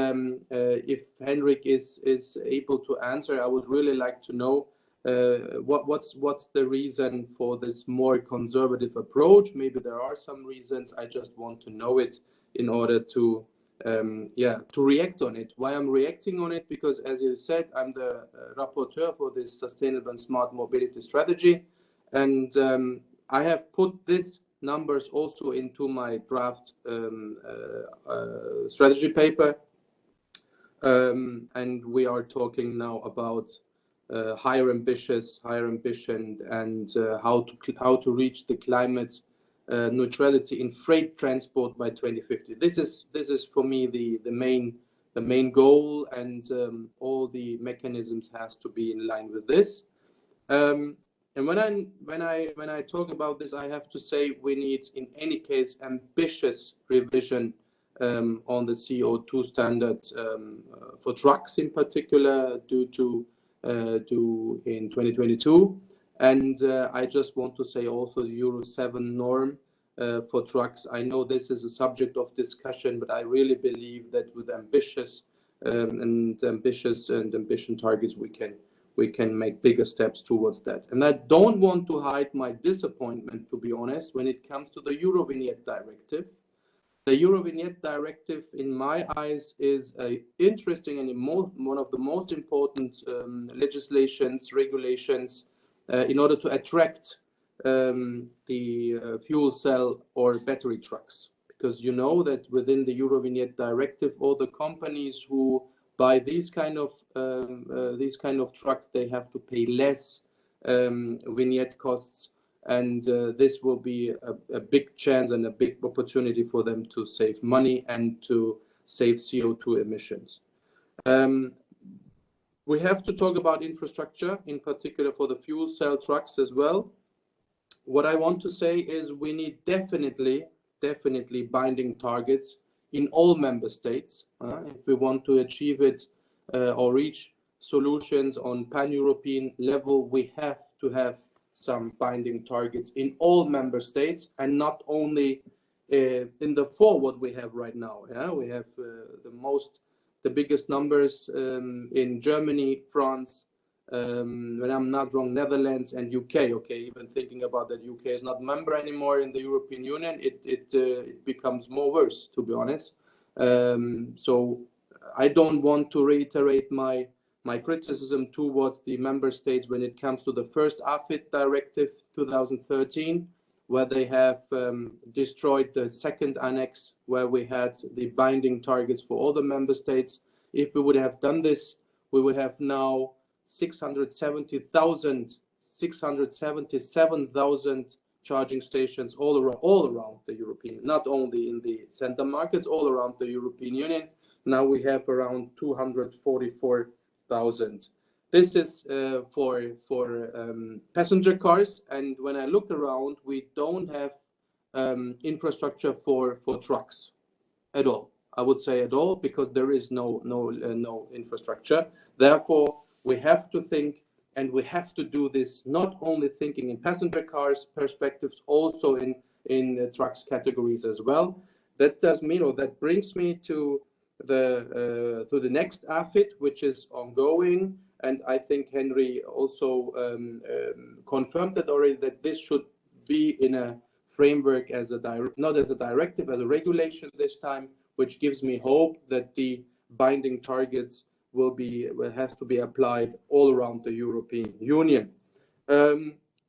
if Henrik is able to answer, I would really like to know what's the reason for this more conservative approach. Maybe there are some reasons. I just want to know it in order to react on it. Why I'm reacting on it? Because, as you said, I'm the rapporteur for this sustainable and smart mobility strategy, and I have put these numbers also into my draft strategy paper, and we are talking now about higher ambition and how to reach the climate neutrality in freight transport by 2050. This is for me the main goal, and all the mechanisms has to be in line with this. And when I talk about this, I have to say we need, in any case, ambitious revision on the CO2 standards for trucks in particular, due to in 2022. And I just want to say also the Euro 7 norm for trucks. I know this is a subject of discussion, but I really believe that with ambitious ambition targets, we can make bigger steps towards that. And I don't want to hide my disappointment, to be honest, when it comes to the Eurovignette Directive. The Eurovignette Directive, in my eyes, is interesting and one of the most important regulations in order to attract the fuel cell or battery trucks. Because you know that within the Eurovignette Directive, all the companies who buy these kind of trucks, they have to pay less vignette costs, and this will be a big chance and a big opportunity for them to save money and to save CO2 emissions. We have to talk about infrastructure, in particular for the fuel cell trucks as well. What I want to say is we need definitely binding targets in all member states. If we want to achieve it or reach solutions on pan-European level, we have to have some binding targets in all member states, and not only in the 4 what we have right now. We have the biggest numbers in Germany, France, when I'm not wrong, Netherlands and UK. Okay, even thinking about that UK is not a member anymore in the European Union, it becomes more worse, to be honest. So I don't want to reiterate my criticism towards the member states when it comes to the first AFID directive 2013, where they have destroyed the second annex, where we had the binding targets for all the member states. If we would have done this, we would have now 677,000 charging stations all around the European, not only in the center markets, all around the European Union. Now we have around 244,000. This is for passenger cars, and when I look around, we don't have infrastructure for trucks at all. I would say at all, because there is no infrastructure. Therefore, we have to think and we have to do this not only thinking in passenger cars perspectives, also in trucks categories as well. That does mean, or that brings me to the next AFIT, which is ongoing, and I think Henry also confirmed that already, that this should be in a framework as not as a directive, as a regulation this time, which gives me hope that the binding targets will have to be applied all around the European Union.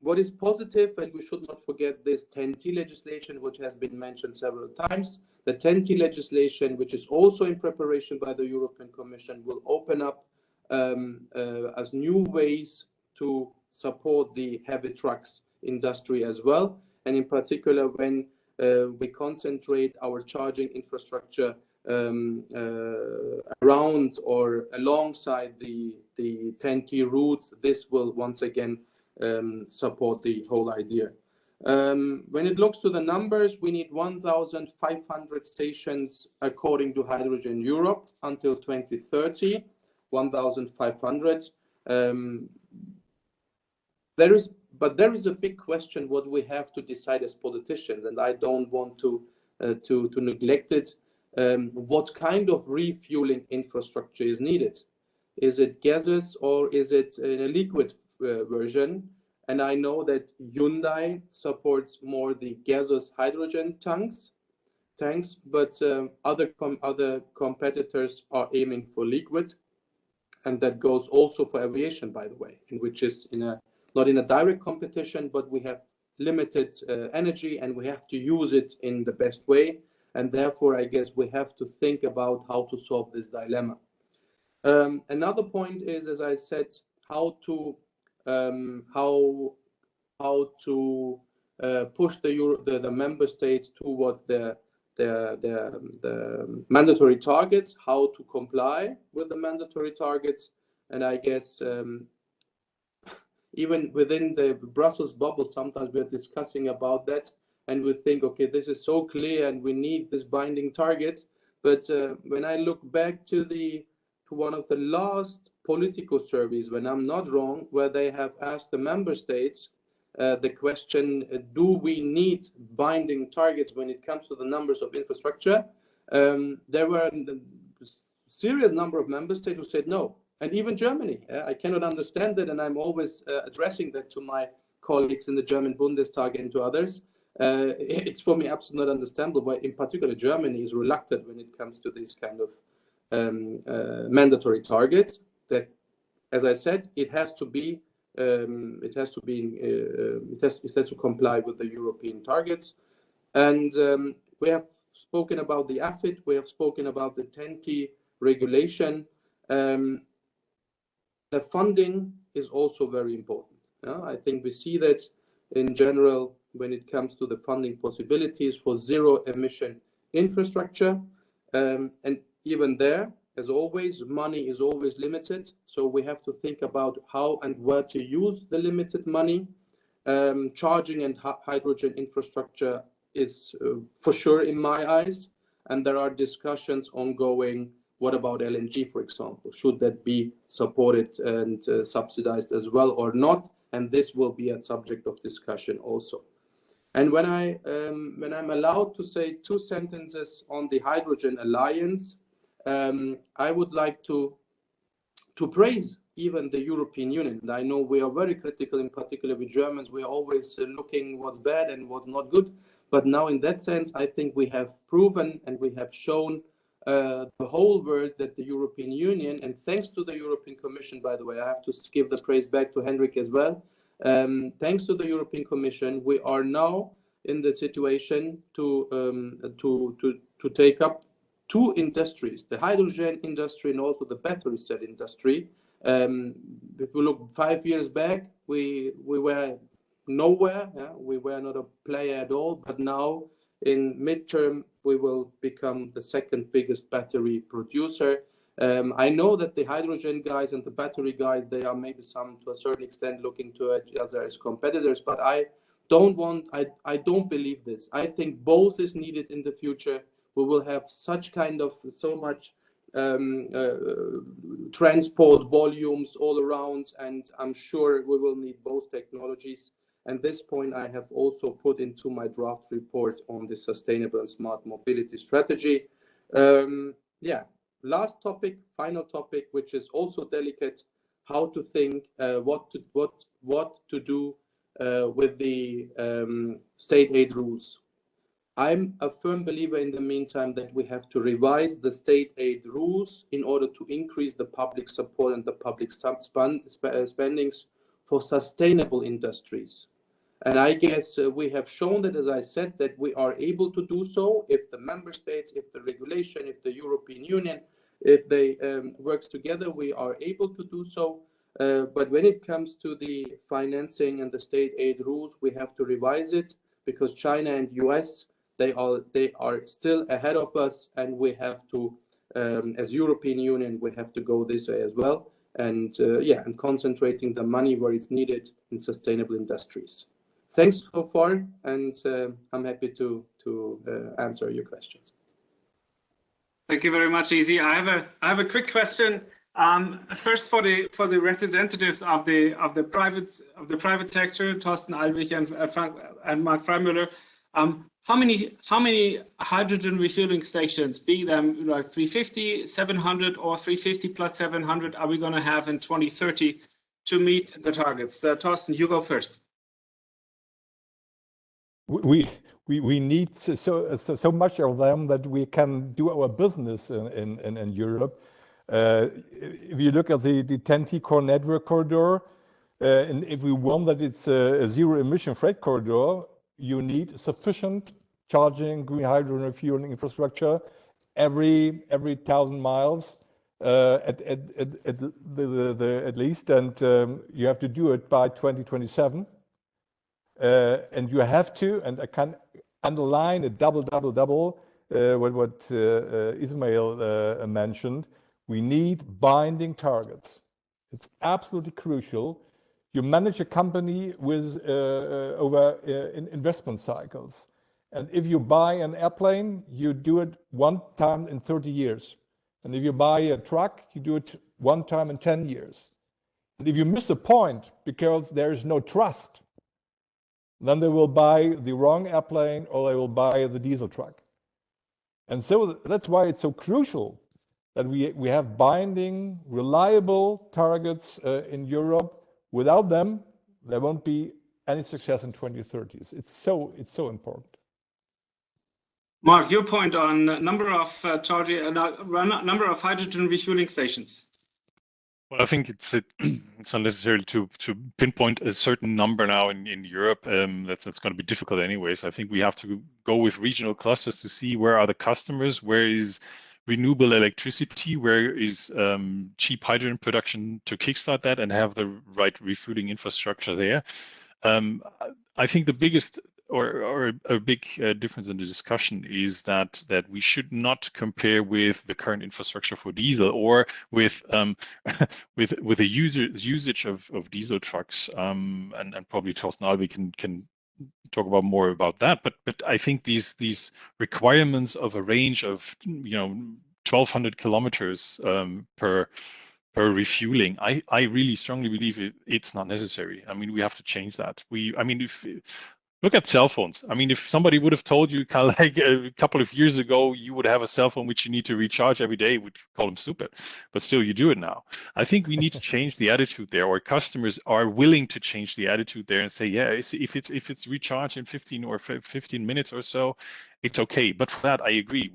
What is positive, and we should not forget this 10T legislation, which has been mentioned several times. The 10T legislation, which is also in preparation by the European Commission, will open up as new ways to support the heavy trucks industry as well. And in particular, when we concentrate our charging infrastructure around or alongside the 10T routes, this will once again support the whole idea. When it looks to the numbers, we need 1,500 stations according to Hydrogen Europe until 2030, 1,500. There is a big question what we have to decide as politicians, and I don't want to neglect it. What kind of refueling infrastructure is needed? Is it gaseous or is it in a liquid version? And I know that Hyundai supports more the gaseous hydrogen tanks, but other competitors are aiming for liquid, and that goes also for aviation, by the way, which is not in a direct competition, but we have limited energy and we have to use it in the best way. And therefore, I guess we have to think about how to solve this dilemma. Another point is, as I said, how to push the member states towards the mandatory targets, how to comply with the mandatory targets. And I guess even within the Brussels bubble, sometimes we're discussing about that, and we think, okay, this is so clear and we need this binding targets. But when I look back to one of the last Politico surveys, when I'm not wrong, where they have asked the member states the question, do we need binding targets when it comes to the numbers of infrastructure? There were a serious number of member states who said no. And even Germany. I cannot understand that, and I'm always addressing that to my colleagues in the German Bundestag and to others. It's for me absolutely not understandable why, in particular, Germany is reluctant when it comes to these kind of mandatory targets. That, as I said, it has to comply with the European targets. And we have spoken about the AFIT. We have spoken about the 10T regulation. The funding is also very important. I think we see that in general when it comes to the funding possibilities for zero emission infrastructure. And even there, as always, money is always limited. So we have to think about how and where to use the limited money. Charging and hydrogen infrastructure is for sure in my eyes. And there are discussions ongoing. What about LNG, for example? Should that be supported and subsidized as well or not? And this will be a subject of discussion also. And when I'm allowed to say 2 sentences on the Hydrogen Alliance, I would like to praise even the European Union. And I know we are very critical, in particular with Germans. We are always looking what's bad and what's not good. But now in that sense, I think we have proven and we have shown the whole world that the European Union, and thanks to the European Commission, by the way, I have to give the praise back to Henrik as well. Thanks to the European Commission, we are now in the situation to take up 2 industries, the hydrogen industry and also the battery cell industry. If we look 5 years back, we were nowhere. We were not a player at all, but now in midterm, we will become the 2nd biggest battery producer. I know that the hydrogen guys and the battery guys, they are maybe to a certain extent looking to each other as competitors, but I don't believe this. I think both is needed in the future. We will have so much transport volumes all around, and I'm sure we will need both technologies. And this point I have also put into my draft report on the sustainable and smart mobility strategy. Yeah, last topic, final topic, which is also delicate, how to think, what to do with the state aid rules. I'm a firm believer in the meantime that we have to revise the state aid rules in order to increase the public support and the public spendings for sustainable industries. And I guess we have shown that, as I said, that we are able to do so if the member states, if the regulation, if the European Union, if they works together, we are able to do so. But when it comes to the financing and the state aid rules, we have to revise it because China and US, they are still ahead of us, and we have to, as European Union, we have to go this way as well. And yeah, and concentrating the money where it's needed in sustainable industries. Thanks so far, and I'm happy to answer your questions. Thank you very much, Easy. I have a quick question. First, for the representatives of the private sector, Thorsten Albig and Mark Freimüller, how many hydrogen refueling stations, be them like 350, 700, or 350 plus 700, are we going to have in 2030 to meet the targets? Thorsten, you go first. We need so much of them that we can do our business in Europe. If you look at the TEN-T core network corridor, and if we want that it's a zero emission freight corridor, you need sufficient charging green hydrogen refueling infrastructure every 1,000 miles at least, and you have to do it by 2027. And you have to, and I can underline a double, what Ismail mentioned, we need binding targets. It's absolutely crucial. You manage a company with over investment cycles. And if you buy an airplane, you do it one time in 30 years. And if you buy a truck, you do it one time in 10 years. And if you miss a point because there is no trust, then they will buy the wrong airplane or they will buy the diesel truck. And so that's why it's so crucial that we have binding, reliable targets in Europe. Without them, there won't be any success in 2030s. It's so important. Mark, your point on number of number of hydrogen refueling stations. Well, I think it's unnecessary to pinpoint a certain number now in Europe. That's going to be difficult anyways. I think we have to go with regional clusters to see where are the customers, where is renewable electricity, where is cheap hydrogen production to kickstart that and have the right refueling infrastructure there. I think the biggest or a big difference in the discussion is that we should not compare with the current infrastructure for diesel or with with the usage of diesel trucks, and probably Thorsten Albig can talk about more about that. But I think these requirements of a range of 1,200 kilometers per refueling, I really strongly believe it's not necessary. I mean, we have to change that. Look at cell phones. I mean, if somebody would have told you like a couple of years ago, you would have a cell phone which you need to recharge every day, we'd call them stupid. But still, you do it now. I think we need to change the attitude there, or customers are willing to change the attitude there and say, yeah, if it's recharged in 15 minutes or so, it's okay. But for that, I agree.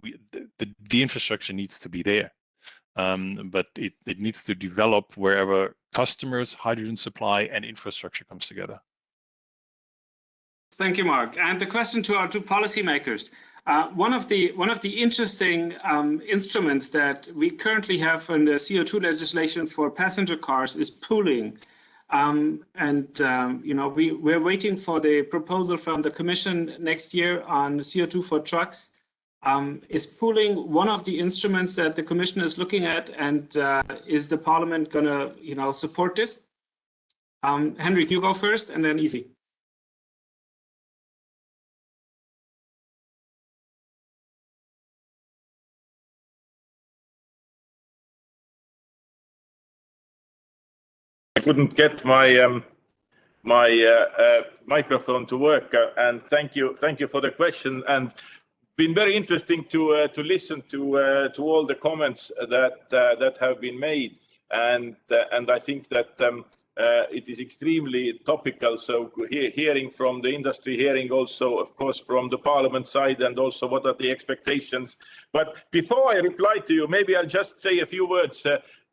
The infrastructure needs to be there. But it needs to develop wherever customers, hydrogen supply, and infrastructure comes together. Thank you, Mark. And the question to our two policymakers. One of the interesting instruments that we currently have in the CO2 legislation for passenger cars is pooling. We're waiting for the proposal from the Commission next year on CO2 for trucks. Is pooling one of the instruments that the Commission is looking at, and is the Parliament going to support this? Henrik, you go first, and then Easy. I couldn't get my microphone to work, and thank you for the question, and been very interesting to listen to all the comments that have been made, and I think that it is extremely topical. So hearing from the industry, hearing also, of course, from the Parliament side, and also what are the expectations. But before I reply to you, maybe I'll just say a few words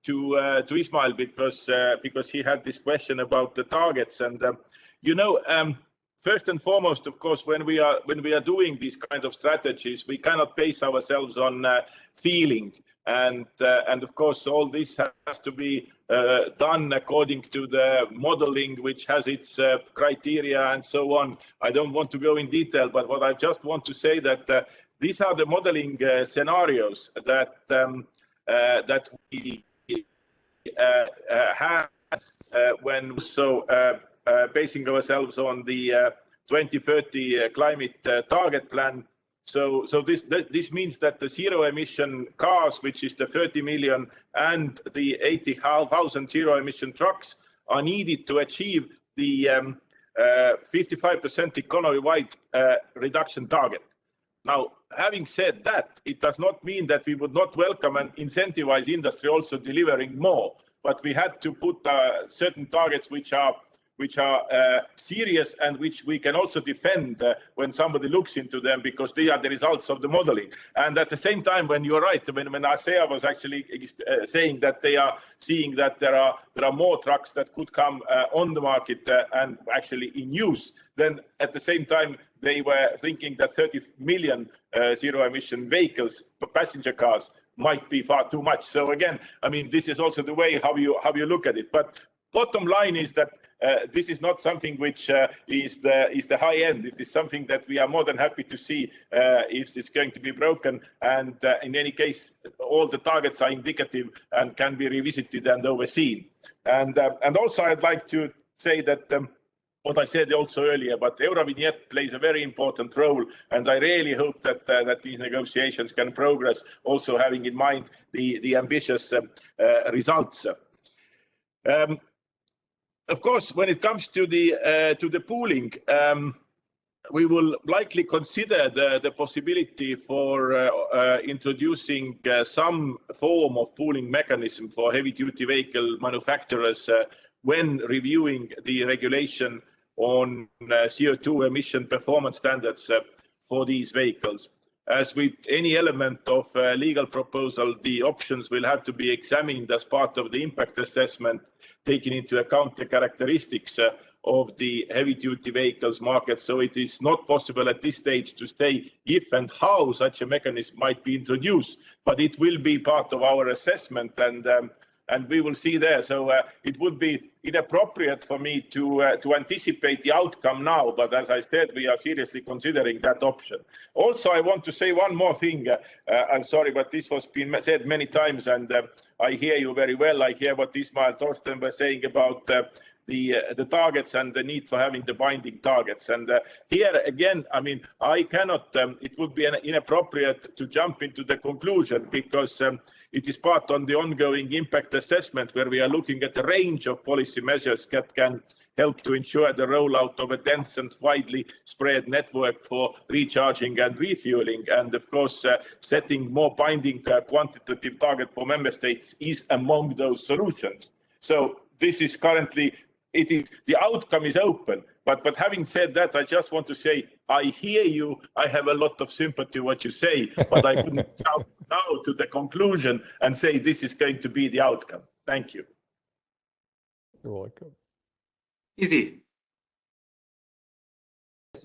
to Ismail, because he had this question about the targets, and first and foremost, of course, when we are doing these kinds of strategies, we cannot base ourselves on feeling, and of course all this has to be done according to the modeling, which has its criteria and so on. I don't want to go in detail, but what I just want to say that these are the modeling scenarios that we have when basing ourselves on the 2030 climate target plan. So this means that the zero emission cars, which is the 30 million, and the 80,000 zero emission trucks are needed to achieve the 55% economy-wide reduction target. Now, having said that, it does not mean that we would not welcome and incentivize industry also delivering more, but we had to put certain targets which are serious and which we can also defend when somebody looks into them, because they are the results of the modeling. And at the same time, when you're right, when ACEA was actually saying that they are seeing that there are more trucks that could come on the market and actually in use, then at the same time they were thinking that 30 million zero emission vehicles, passenger cars, might be far too much. So again, I mean, this is also the way how you look at it. But bottom line is that this is not something which is the high end. It is something that we are more than happy to see if it's going to be broken. And in any case, all the targets are indicative and can be revisited and overseen. And also, I'd like to say that what I said also earlier, but Eurovignette plays a very important role, and I really hope that these negotiations can progress, also having in mind the ambitious results. Of course, when it comes to the pooling, we will likely consider the possibility for introducing some form of pooling mechanism for heavy-duty vehicle manufacturers when reviewing the regulation on CO2 emission performance standards for these vehicles. As with any element of legal proposal, the options will have to be examined as part of the impact assessment, taking into account the characteristics of the heavy-duty vehicles market. So it is not possible at this stage to say if and how such a mechanism might be introduced, but it will be part of our assessment, and we will see there. So it would be inappropriate for me to anticipate the outcome now, but as I said, we are seriously considering that option. Also, I want to say one more thing. I'm sorry, but this was been said many times, and I hear you very well. I hear what Ismail Torsten was saying about the targets and the need for having the binding targets. And here again, I mean, I cannot, it would be inappropriate to jump into the conclusion, because it is part on the ongoing impact assessment, where we are looking at a range of policy measures that can help to ensure the rollout of a dense and widely spread network for recharging and refueling. And of course, setting more binding quantitative target for member states is among those solutions. So this is currently, the outcome is open. But having said that, I just want to say, I hear you. I have a lot of sympathy what you say, but I couldn't jump now to the conclusion and say this is going to be the outcome. Thank you. You're welcome. Easy.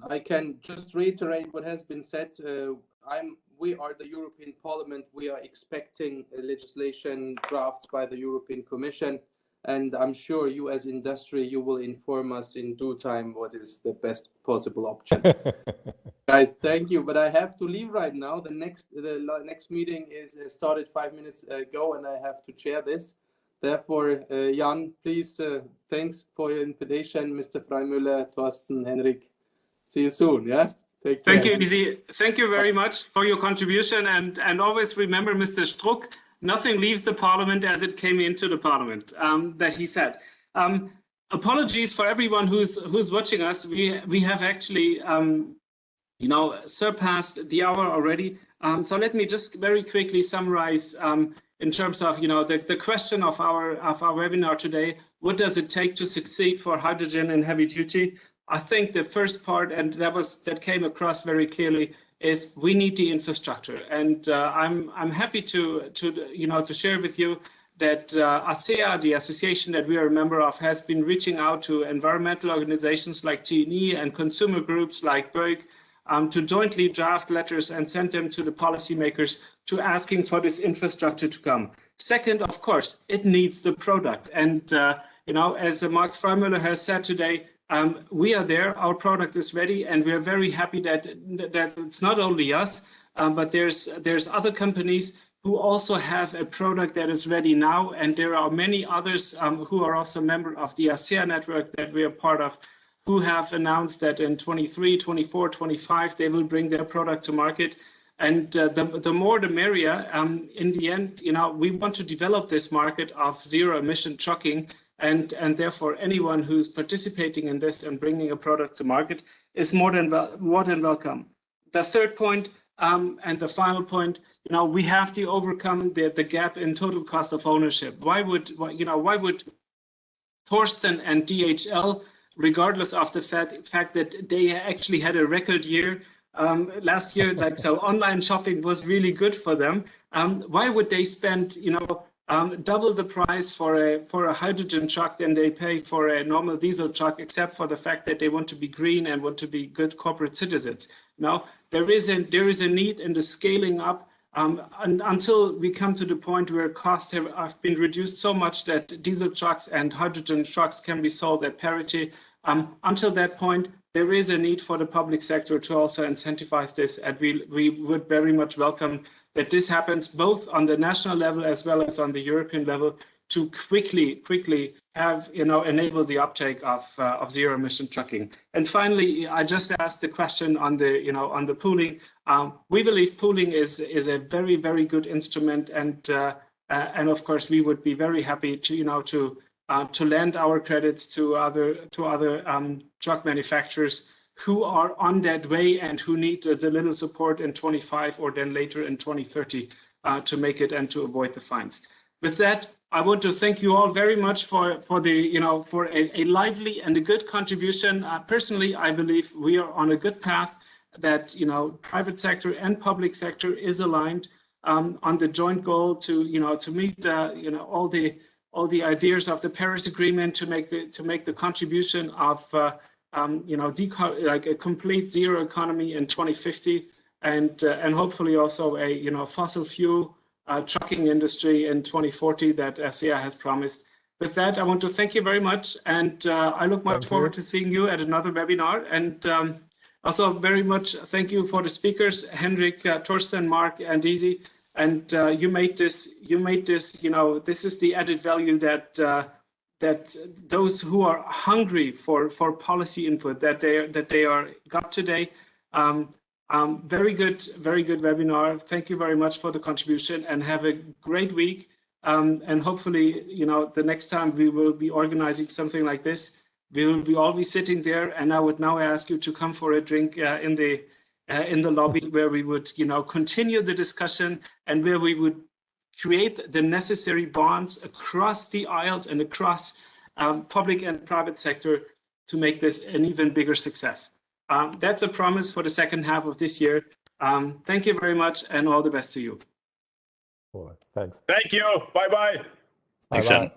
I can just reiterate what has been said. We are the European Parliament. We are expecting legislation drafts by the European Commission. And I'm sure you as industry, you will inform us in due time what is the best possible option. Guys, thank you. But I have to leave right now. The next meeting is started 5 minutes ago, and I have to chair this. Therefore, Jan, please, thanks for your invitation. Mr. Freimüller, Torsten, Henrik. See you soon, yeah? Take care. Thank you, Izzy. Thank you very much for your contribution. And always remember, Mr. Struck, nothing leaves the parliament as it came into the parliament, that he said. Apologies for everyone who's watching us. We have actually surpassed the hour already. So let me just very quickly summarize in terms of the question of our webinar today. What does it take to succeed for hydrogen in heavy duty? I think the first part, and that came across very clearly, is we need the infrastructure. And I'm happy to share with you that ASEA, the association that we are a member of, has been reaching out to environmental organizations like TNE and consumer groups like BEUC to jointly draft letters and send them to the policymakers to asking for this infrastructure to come. Second, of course, it needs the product. And, as Mark Freimüller has said today, we are there, our product is ready, and we are very happy that it's not only us, but there's other companies who also have a product that is ready now, and there are many others who are also member of the ASEA network that we are part of, who have announced that in 23, 24, 25, they will bring their product to market. And the more the merrier. In the end, we want to develop this market of zero emission trucking, and therefore anyone who's participating in this and bringing a product to market is more than welcome. The third point and the final point, we have to overcome the gap in total cost of ownership. Why would Thorsten and DHL, regardless of the fact that they actually had a record year last year, so online shopping was really good for them. Why would they spend, double the price for a hydrogen truck than they pay for a normal diesel truck, except for the fact that they want to be green and want to be good corporate citizens? Now, there is a need in the scaling up until we come to the point where costs have been reduced so much that diesel trucks and hydrogen trucks can be sold at parity. Until that point, there is a need for the public sector to also incentivize this, and we would very much welcome that this happens both on the national level as well as on the European level to quickly have enable the uptake of zero emission trucking. And finally, I just asked the question on the pooling. We believe pooling is a very, very good instrument, and of course we would be very happy to lend our credits to other truck manufacturers who are on that way and who need the little support in 25 or then later in 2030 to make it and to avoid the fines. With that, I want to thank you all very much for a lively and a good contribution. Personally, I believe we are on a good path, that private sector and public sector is aligned on the joint goal to meet all the ideas of the Paris Agreement to make the contribution of like a complete zero economy in 2050, and hopefully also a fossil fuel trucking industry in 2040 that ASEA has promised. With that, I want to thank you very much, and I look much forward to seeing you at another webinar. And also very much thank you for the speakers, Henrik, Thorsten, Mark, and Easy. And you made this. This is the added value that those who are hungry for policy input that they got today. Very good webinar. Thank you very much for the contribution, and have a great week. And hopefully, the next time we will be organizing something like this, we will all be sitting there. And I would now ask you to come for a drink in the lobby, where we would, continue the discussion, and where we would create the necessary bonds across the aisles and across public and private sector to make this an even bigger success. That's a promise for the second half of this year. Thank you very much, and all the best to you. Thanks. Thank you. Bye-bye. Thanks, Jan.